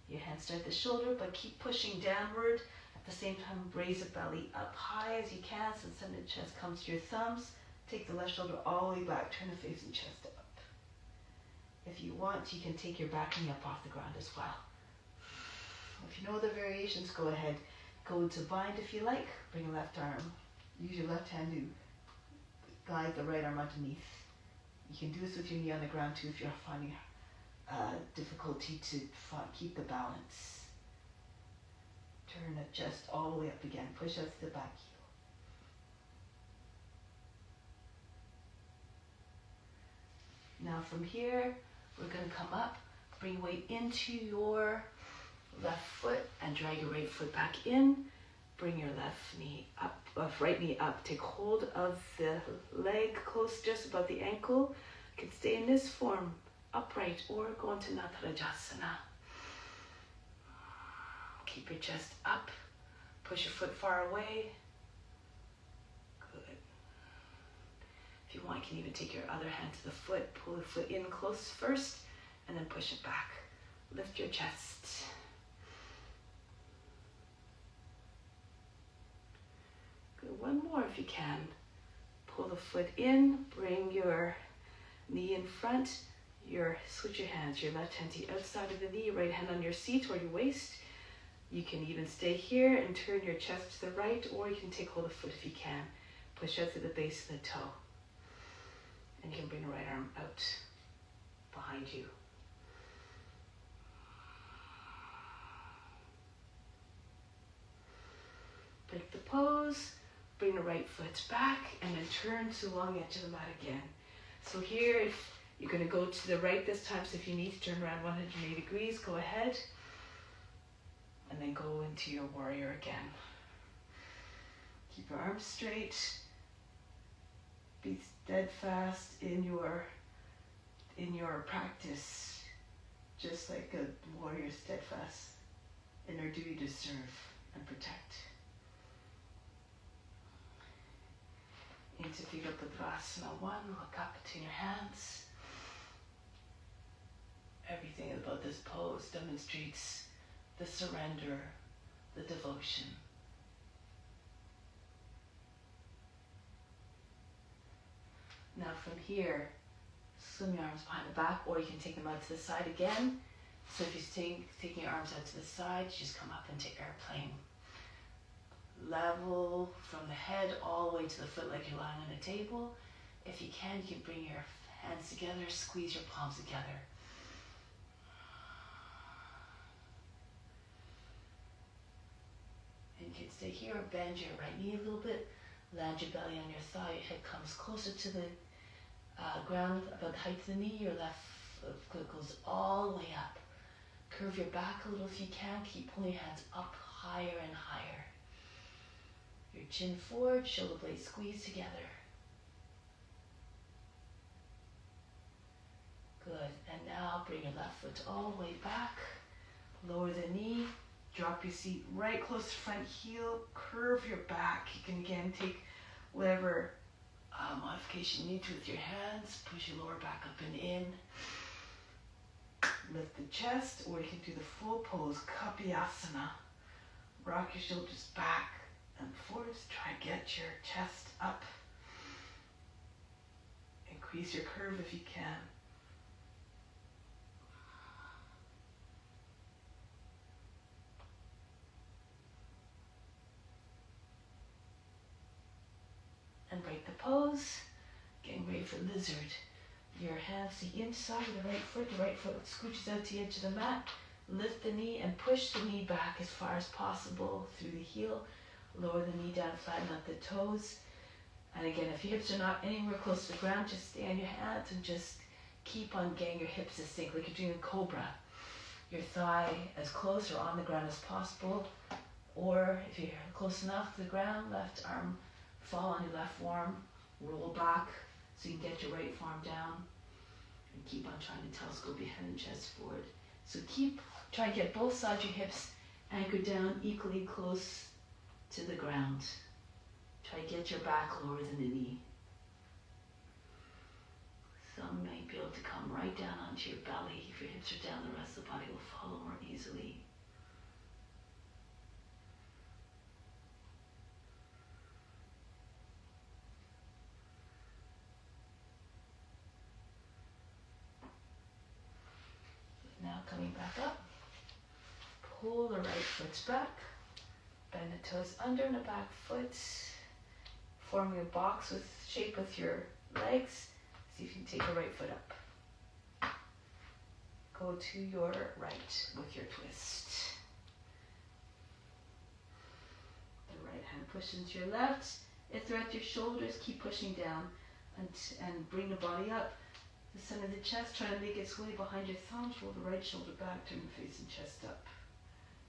Your hands start at the shoulder, but keep pushing downward. At the same time, raise the belly up high as you can, so the center of the chest comes to your thumbs. Take the left shoulder all the way back, turn the face and chest up. If you want, you can take your back knee up off the ground as well. If you know the variations, go ahead. Go to bind if you like. Bring your left arm. Use your left hand to guide the right arm underneath. You can do this with your knee on the ground too if you're finding difficulty to keep the balance. Turn the chest all the way up again. Push out to the back heel. Now from here, we're going to come up, bring weight into your left foot and drag your right foot back in. Bring your right knee up. Take hold of the leg close just above the ankle. You can stay in this form, upright, or go into Natarajasana. Keep your chest up. Push your foot far away. Good. If you want, you can even take your other hand to the foot. Pull the foot in close first, and then push it back. Lift your chest. Good. One more if you can. Pull the foot in, bring your knee in front. Switch your hands. Your left hand to the outside of the knee, right hand on your seat or your waist. You can even stay here and turn your chest to the right, or you can take hold of the foot if you can. Push out to the base of the toe. And you can bring the right arm out behind you. Break the pose, bring the right foot back, and then turn to the long edge of the mat again. So here, if you're going to go to the right this time, so if you need to turn around 180 degrees, go ahead. And then go into your warrior again. Keep your arms straight. Be steadfast in your practice, just like a warrior steadfast in their duty to serve and protect. Brings your feet up with Asana 1. Look up between your hands. Everything about this pose demonstrates the surrender, the devotion. Now from here, swim your arms behind the back, or you can take them out to the side again. So if you're taking your arms out to the side, you just come up into airplane. Level from the head all the way to the foot like you're lying on a table. If you can bring your hands together, squeeze your palms together. And you can stay here or bend your right knee a little bit. Land your belly on your thigh. Your head comes closer to the ground, about the height of the knee. Your left foot goes all the way up. Curve your back a little if you can. Keep pulling your hands up higher and higher. Your chin forward, shoulder blades squeeze together. Good. And now bring your left foot all the way back. Lower the knee. Drop your seat right close to front heel. Curve your back. You can again take whatever modification you need to with your hands. Push your lower back up and in. Lift the chest, or you can do the full pose, Kapiyasana. Rock your shoulders back and forwards. Try to get your chest up. Increase your curve if you can. And break the pose. Getting ready for lizard. Your hands to the inside of the right foot. The right foot scooches out to the edge of the mat. Lift the knee and push the knee back as far as possible through the heel. Lower the knee down, flatten out the toes. And again, if your hips are not anywhere close to the ground, just stay on your hands and just keep on getting your hips to sink like you're doing a cobra. Your thigh as close or on the ground as possible. Or if you're close enough to the ground, left arm fall on your left arm. Roll back so you can get your right arm down. And keep on trying to telescope your head and chest forward. So keep trying to get both sides of your hips anchored down equally close to the ground. Try to get your back lower than the knee. Some might be able to come right down onto your belly. If your hips are down, the rest of the body will follow more easily. Now coming back up, pull the right foot back, bend the toes under and the back foot, forming a box with shape with your legs. See if you can take the right foot up. Go to your right with your twist. The right hand pushes into your left. If they're at your shoulders, keep pushing down and bring the body up. The center of the chest, try to make its way behind your thumbs. Roll the right shoulder back, turn the face and chest up.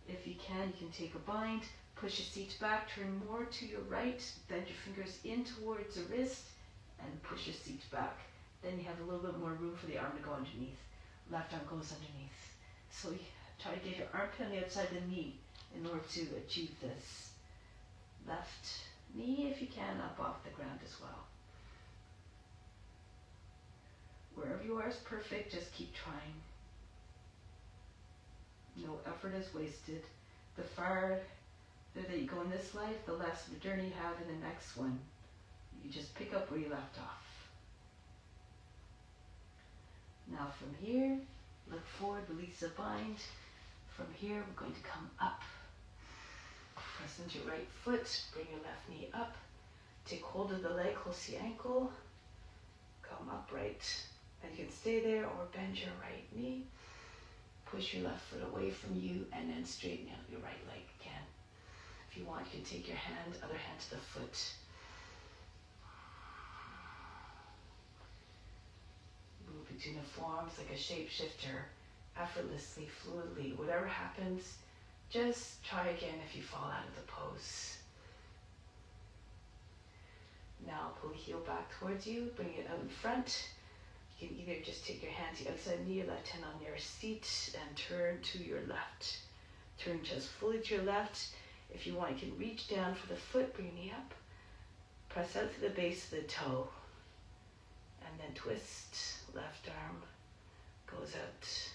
If you can take a bind. Push your seat back, turn more to your right, bend your fingers in towards the wrist, and push your seat back. Then you have a little bit more room for the arm to go underneath. Left arm goes underneath. So you try to get your armpit on the outside of the knee in order to achieve this. Left knee, if you can, up off the ground as well. Wherever you are is perfect, just keep trying. No effort is wasted. The farther that you go in this life, the less of a journey you have in the next one. You just pick up where you left off. Now from here, look forward, release the bind. From here, we're going to come up. Press into your right foot, bring your left knee up. Take hold of the leg, close to the ankle. Come upright. And you can stay there or bend your right knee. Push your left foot away from you and then straighten out your right leg again. If you want, you can take your other hand to the foot. Move between the forms like a shapeshifter, effortlessly, fluidly. Whatever happens, just try again if you fall out of the pose. Now pull the heel back towards you, bring it out in front. You can either just take your hand to the outside knee, your left hand on your seat, and turn to your left. Turn just fully to your left. If you want, you can reach down for the foot, bring your knee up. Press out to the base of the toe. And then twist. Left arm goes out.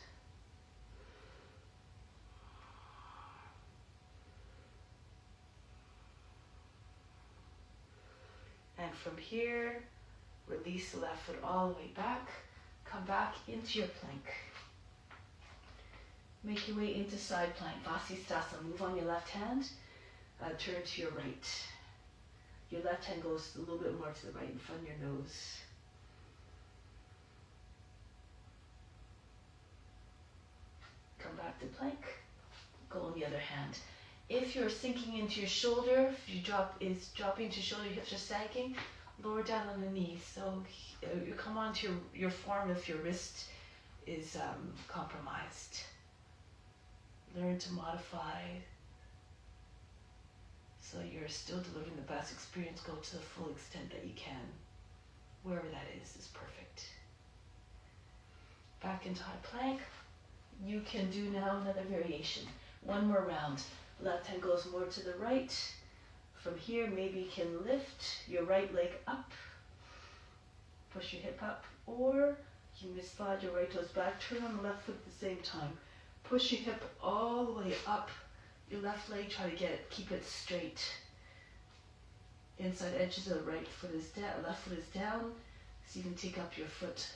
And from here, release the left foot all the way back. Come back into your plank. Make your way into side plank, Vasisthasana. Move on your left hand, turn to your right. Your left hand goes a little bit more to the right in front of your nose. Come back to plank, go on the other hand. If you're sinking into your shoulder, if you dropping to your shoulder, your hips are sagging, lower down on the knees. So you come onto your form if your wrist is compromised. Learn to modify so you're still delivering the best experience. Go to the full extent that you can. Wherever that is perfect. Back into high plank. You can do now another variation. One more round. Left hand goes more to the right. From here, maybe you can lift your right leg up. Push your hip up. Or you can slide your right toes back. Turn on the left foot at the same time. Push your hip all the way up. Your left leg, try to keep it straight. Inside edges of the right foot is down, left foot is down. So you can take up your foot.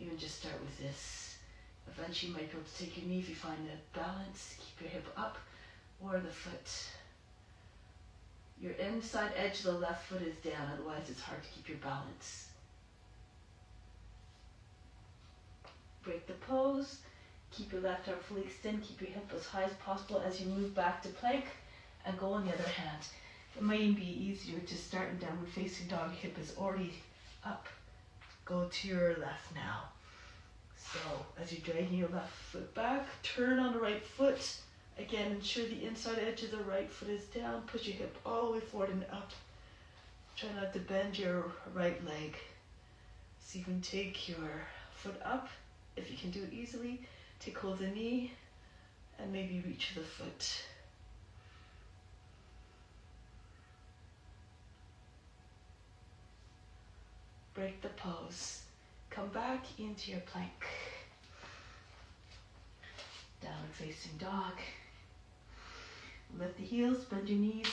Even just start with this. Eventually you might be able to take your knee if you find a balance. Keep your hip up or the foot. Your inside edge of the left foot is down, otherwise it's hard to keep your balance. Break the pose. Keep your left arm fully extended. Keep your hip as high as possible as you move back to plank and go on the other hand. It might be easier to start in downward facing dog. Your hip is already up. Go to your left now. So as you're dragging your left foot back, turn on the right foot. Again, ensure the inside edge of the right foot is down. Push your hip all the way forward and up. Try not to bend your right leg. So you can take your foot up if you can do it easily. Take hold of the knee and maybe reach for the foot. Break the pose. Come back into your plank. Downward facing dog. Lift the heels, bend your knees,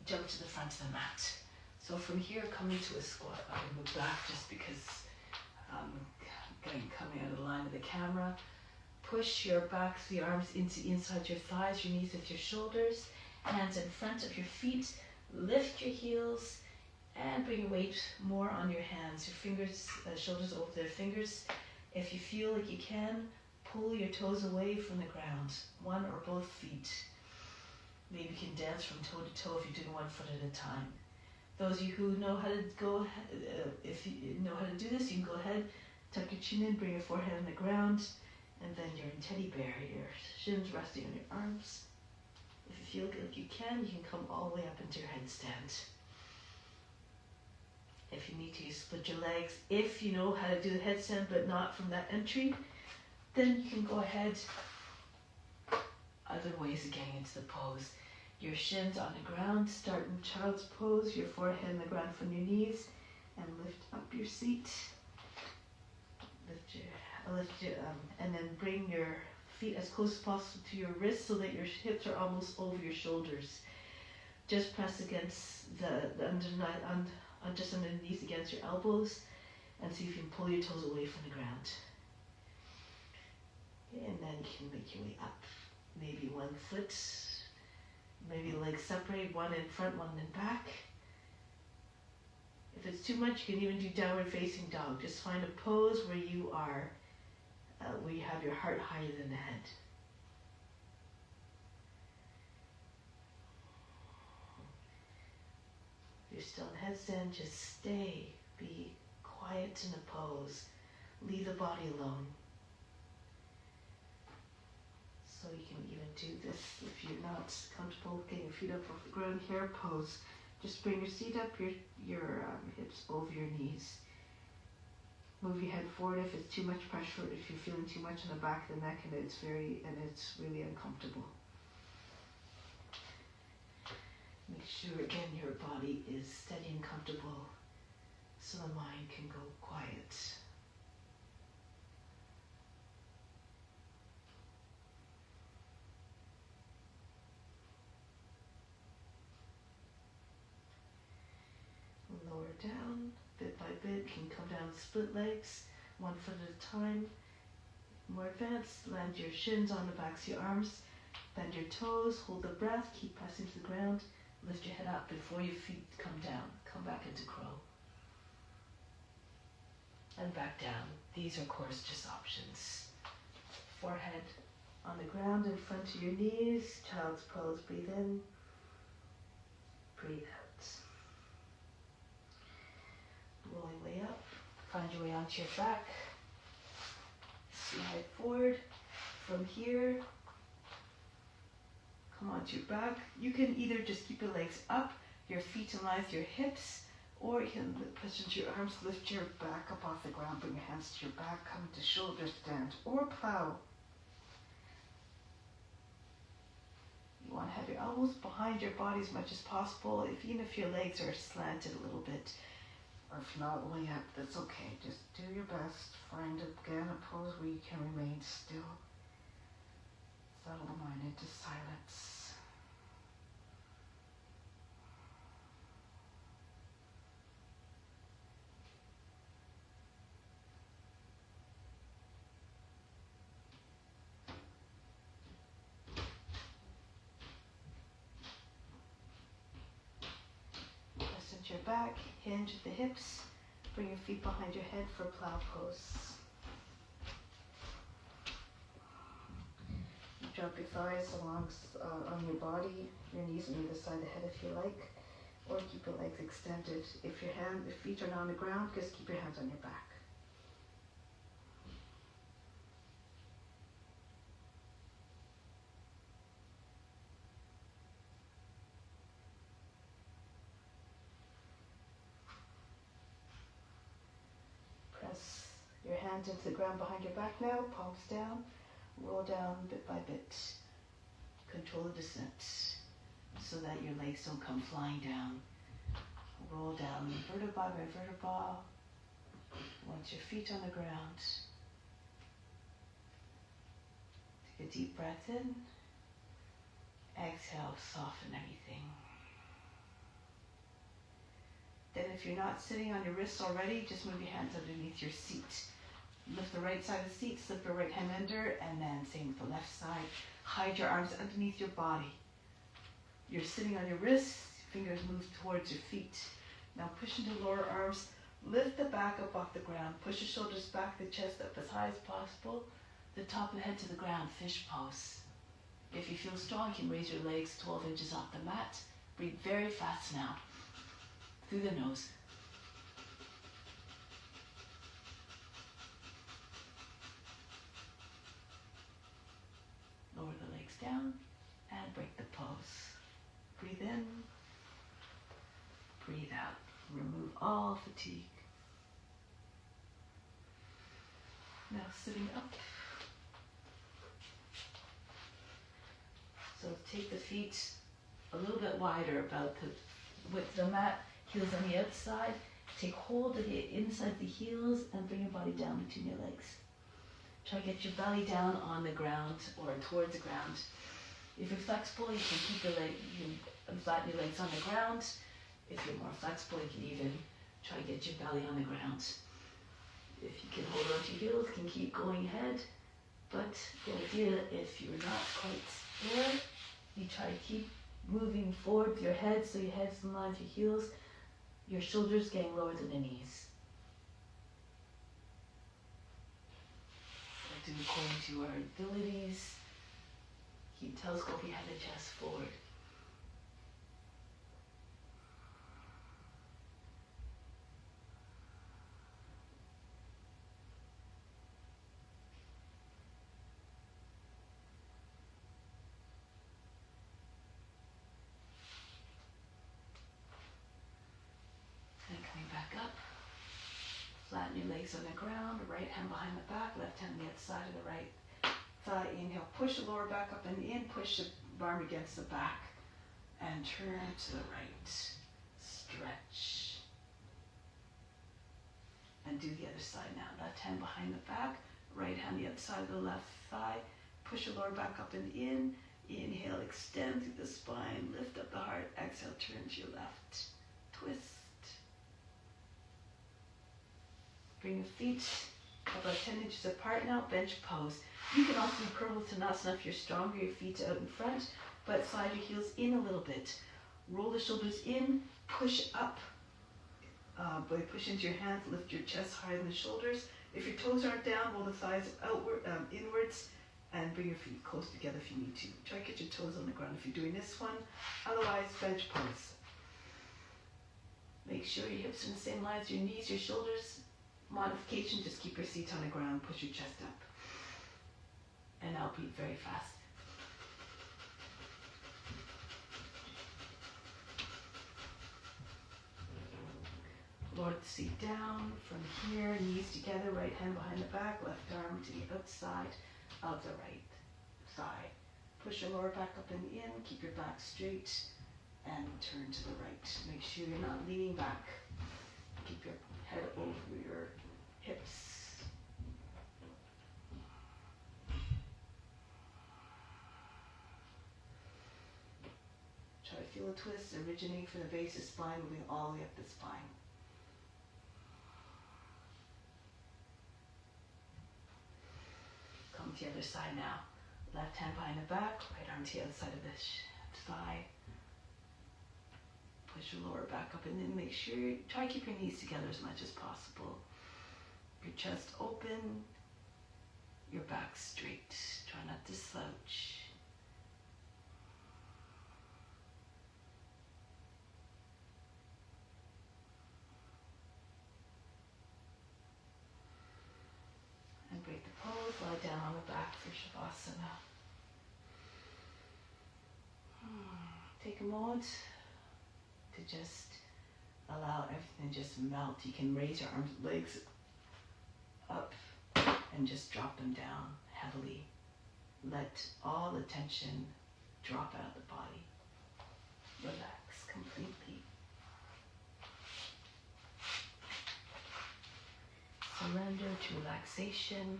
jump to the front of the mat. So from here, come into a squat. I'm going to move back just because coming out of the line of the camera. Push your backs, the arms inside your thighs, your knees with your shoulders, hands in front of your feet. Lift your heels and bring your weight more on your hands, your fingers, shoulders over their fingers. If you feel like you can, pull your toes away from the ground, one or both feet. Maybe you can dance from toe to toe if you're doing one foot at a time. Those of you who know how to go, if you know how to do this, you can go ahead, tuck your chin in, bring your forehead on the ground, and then you're in teddy bear, your shins resting on your arms. If you feel like you can come all the way up into your headstand. If you need to, you split your legs. If you know how to do the headstand but not from that entry, then you can go ahead other ways of getting into the pose. Your shins on the ground, start in child's pose, your forehead on the ground from your knees, and lift up your seat. And then bring your feet as close as possible to your wrists so that your hips are almost over your shoulders. Just press against just underneath against your elbows, and see if you can pull your toes away from the ground. And then you can make your way up. Maybe one foot, maybe legs separate, one in front, one in back. If it's too much, you can even do downward facing dog. Just find a pose where you are, where you have your heart higher than the head. If you're still in headstand, just stay, be quiet in the pose. Leave the body alone. So you can even do this if you're not comfortable getting your feet up off the ground. Here, pose. Just bring your seat up, your hips over your knees. Move your head forward if it's too much pressure, if you're feeling too much in the back of the neck and it's really uncomfortable. Make sure again your body is steady and comfortable so the mind can go quiet. Lower down, bit by bit, can come down split legs, one foot at a time. More advanced, land your shins on the backs of your arms, bend your toes, hold the breath, keep pressing to the ground, lift your head up before your feet come down. Come back into crow. And back down. These are, of course, just options. Forehead on the ground in front of your knees, child's pose, breathe in, breathe out. Rolling way up, find your way onto your back, slide forward. From here, come onto your back. You can either just keep your legs up, your feet in line with your hips, or you can push into your arms, lift your back up off the ground, bring your hands to your back, come to shoulder stand, or plow. You want to have your elbows behind your body as much as possible, even if your legs are slanted a little bit. Or if not all the way up, that's okay. Just do your best. Find again a pose where you can remain still. Settle the mind into silence. Press into your back, hinge at the hips. Bring your feet behind your head for plow pose. Drop your thighs along on your body, your knees on either side of the head if you like, or keep your legs extended. If your feet are not on the ground, just keep your hands on your back. Press your hands into the ground behind your back now, palms down. Roll down bit by bit. Control the descent so that your legs don't come flying down. Roll down vertebra by vertebra. Once your feet on the ground. Take a deep breath in. Exhale, soften everything. Then if you're not sitting on your wrists already, just move your hands underneath your seat. Lift the right side of the seat, slip your right hand under, and then same with the left side. Hide your arms underneath your body. You're sitting on your wrists, fingers move towards your feet. Now push into lower arms, lift the back up off the ground, push your shoulders back, the chest up as high as possible, the top of the head to the ground, fish pose. If you feel strong, you can raise your legs 12 inches off the mat. Breathe very fast now, through the nose. Lower the legs down and break the pose. Breathe in, breathe out. Remove all fatigue. Now sitting up. So take the feet a little bit wider, about the width of the mat, heels on the outside. Take hold of the inside of the heels and bring your body down between your legs. Try to get your belly down on the ground or towards the ground. If you're flexible, you can keep you can flatten your legs on the ground. If you're more flexible, you can even try to get your belly on the ground. If you can hold on to your heels, you can keep going ahead. But the idea, if you're not quite there, you try to keep moving forward with your head, so your head's in line with your heels, your shoulders getting lower than the knees. Do according to our abilities. Keep telescoping head and chest forward. And coming back up. Flatten your legs on the ground, right hand behind the back, left hand on the outside of the right thigh. Inhale, push the lower back up and in, push the arm against the back. And turn to the right. Stretch. And do the other side now. Left hand behind the back, right hand the other side of the left thigh. Push your lower back up and in. Inhale, extend through the spine, lift up the heart. Exhale, turn to your left. Twist. Bring your feet about 10 inches apart now, bench pose. You can also do Purvottanasana if you're stronger, your feet out in front, but slide your heels in a little bit. Roll the shoulders in, push up. By pushing into your hands, lift your chest higher than the shoulders. If your toes aren't down, roll the thighs outward, inwards, and bring your feet close together if you need to. Try to get your toes on the ground if you're doing this one. Otherwise, bench pose. Make sure your hips are in the same line as your knees, your shoulders. Modification, just keep your seat on the ground, push your chest up. And I'll breathe very fast. Lower the seat down from here, knees together, right hand behind the back, left arm to the outside of the right thigh. Push your lower back up and in, keep your back straight, and turn to the right. Make sure you're not leaning back. Keep your head over your hips. Try to feel a twist originating from the base of the spine, moving all the way up the spine. Come to the other side now. Left hand behind the back, right arm to the other side of the thigh. Push your lower back up and then make sure, try to keep your knees together as much as possible. Your chest open, your back straight. Try not to slouch. And break the pose, lie down on the back for Shavasana. Take a moment to just allow everything to just melt. You can raise your arms, legs up and just drop them down heavily. Let all the tension drop out of the body. Relax completely. Surrender to relaxation.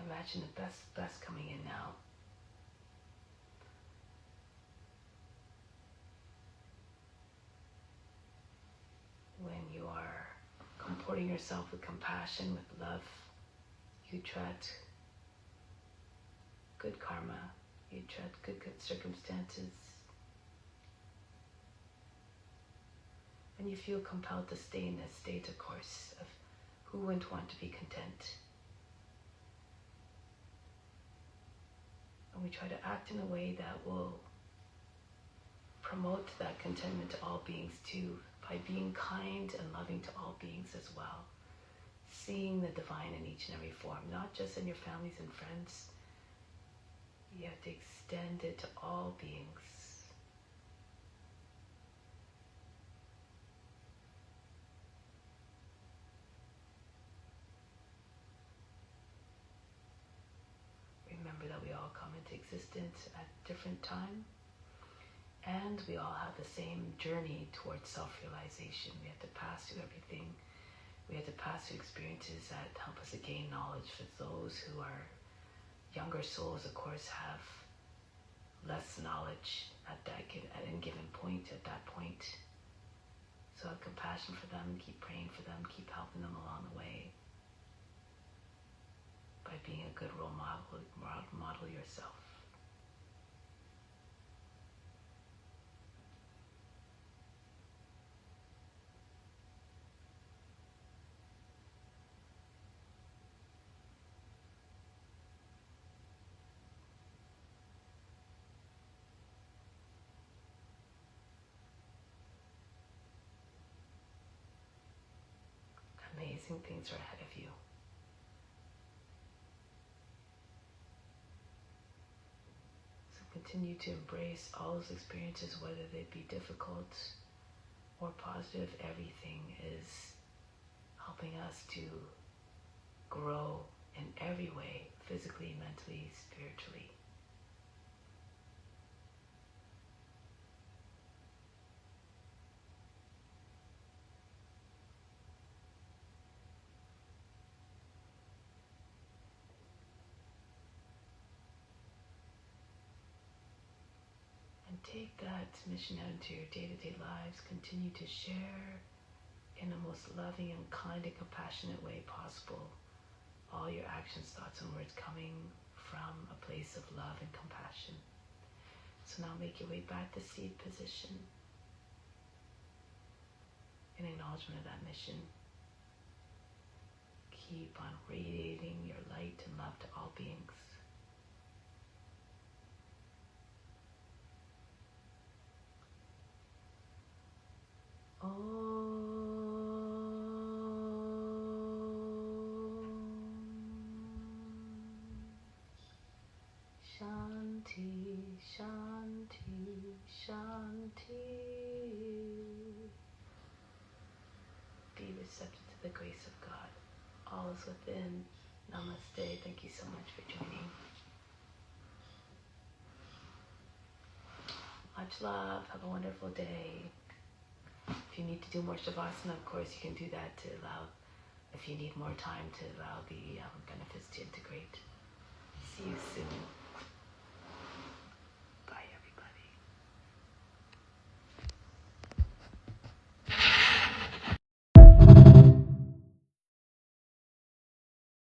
Imagine the best coming in now. When you are comporting yourself with compassion, with love, you tread good karma, you tread good circumstances, and you feel compelled to stay in this state, of course, of who wouldn't want to be content. And we try to act in a way that will promote that contentment to all beings too, by being kind and loving to all beings as well. Seeing the divine in each and every form, not just in your families and friends. You have to extend it to all beings. Remember that we all come into existence at different time. And we all have the same journey towards self-realization. We have to pass through everything. We have to pass through experiences that help us to gain knowledge. For those who are younger souls, of course, have less knowledge at any given point, at that point. So have compassion for them, keep praying for them, keep helping them along the way. By being a good role model yourself. Amazing things are ahead of you. So continue to embrace all those experiences, whether they be difficult or positive. Everything is helping us to grow in every way, physically, mentally, spiritually. take that mission out into your day-to-day lives. Continue to share in the most loving and kind and compassionate way possible all your actions, thoughts, and words coming from a place of love and compassion. So now make your way back to seed position in acknowledgement of that mission. Keep on radiating your light and love to all beings. Shanti, Shanti, Shanti. Be receptive to the grace of God. All is within. Namaste. Thank you so much for joining. Much love. Have a wonderful day. If you need to do more Shavasana, of course, you can do that to allow, if you need more time to allow the benefits to integrate. See you soon.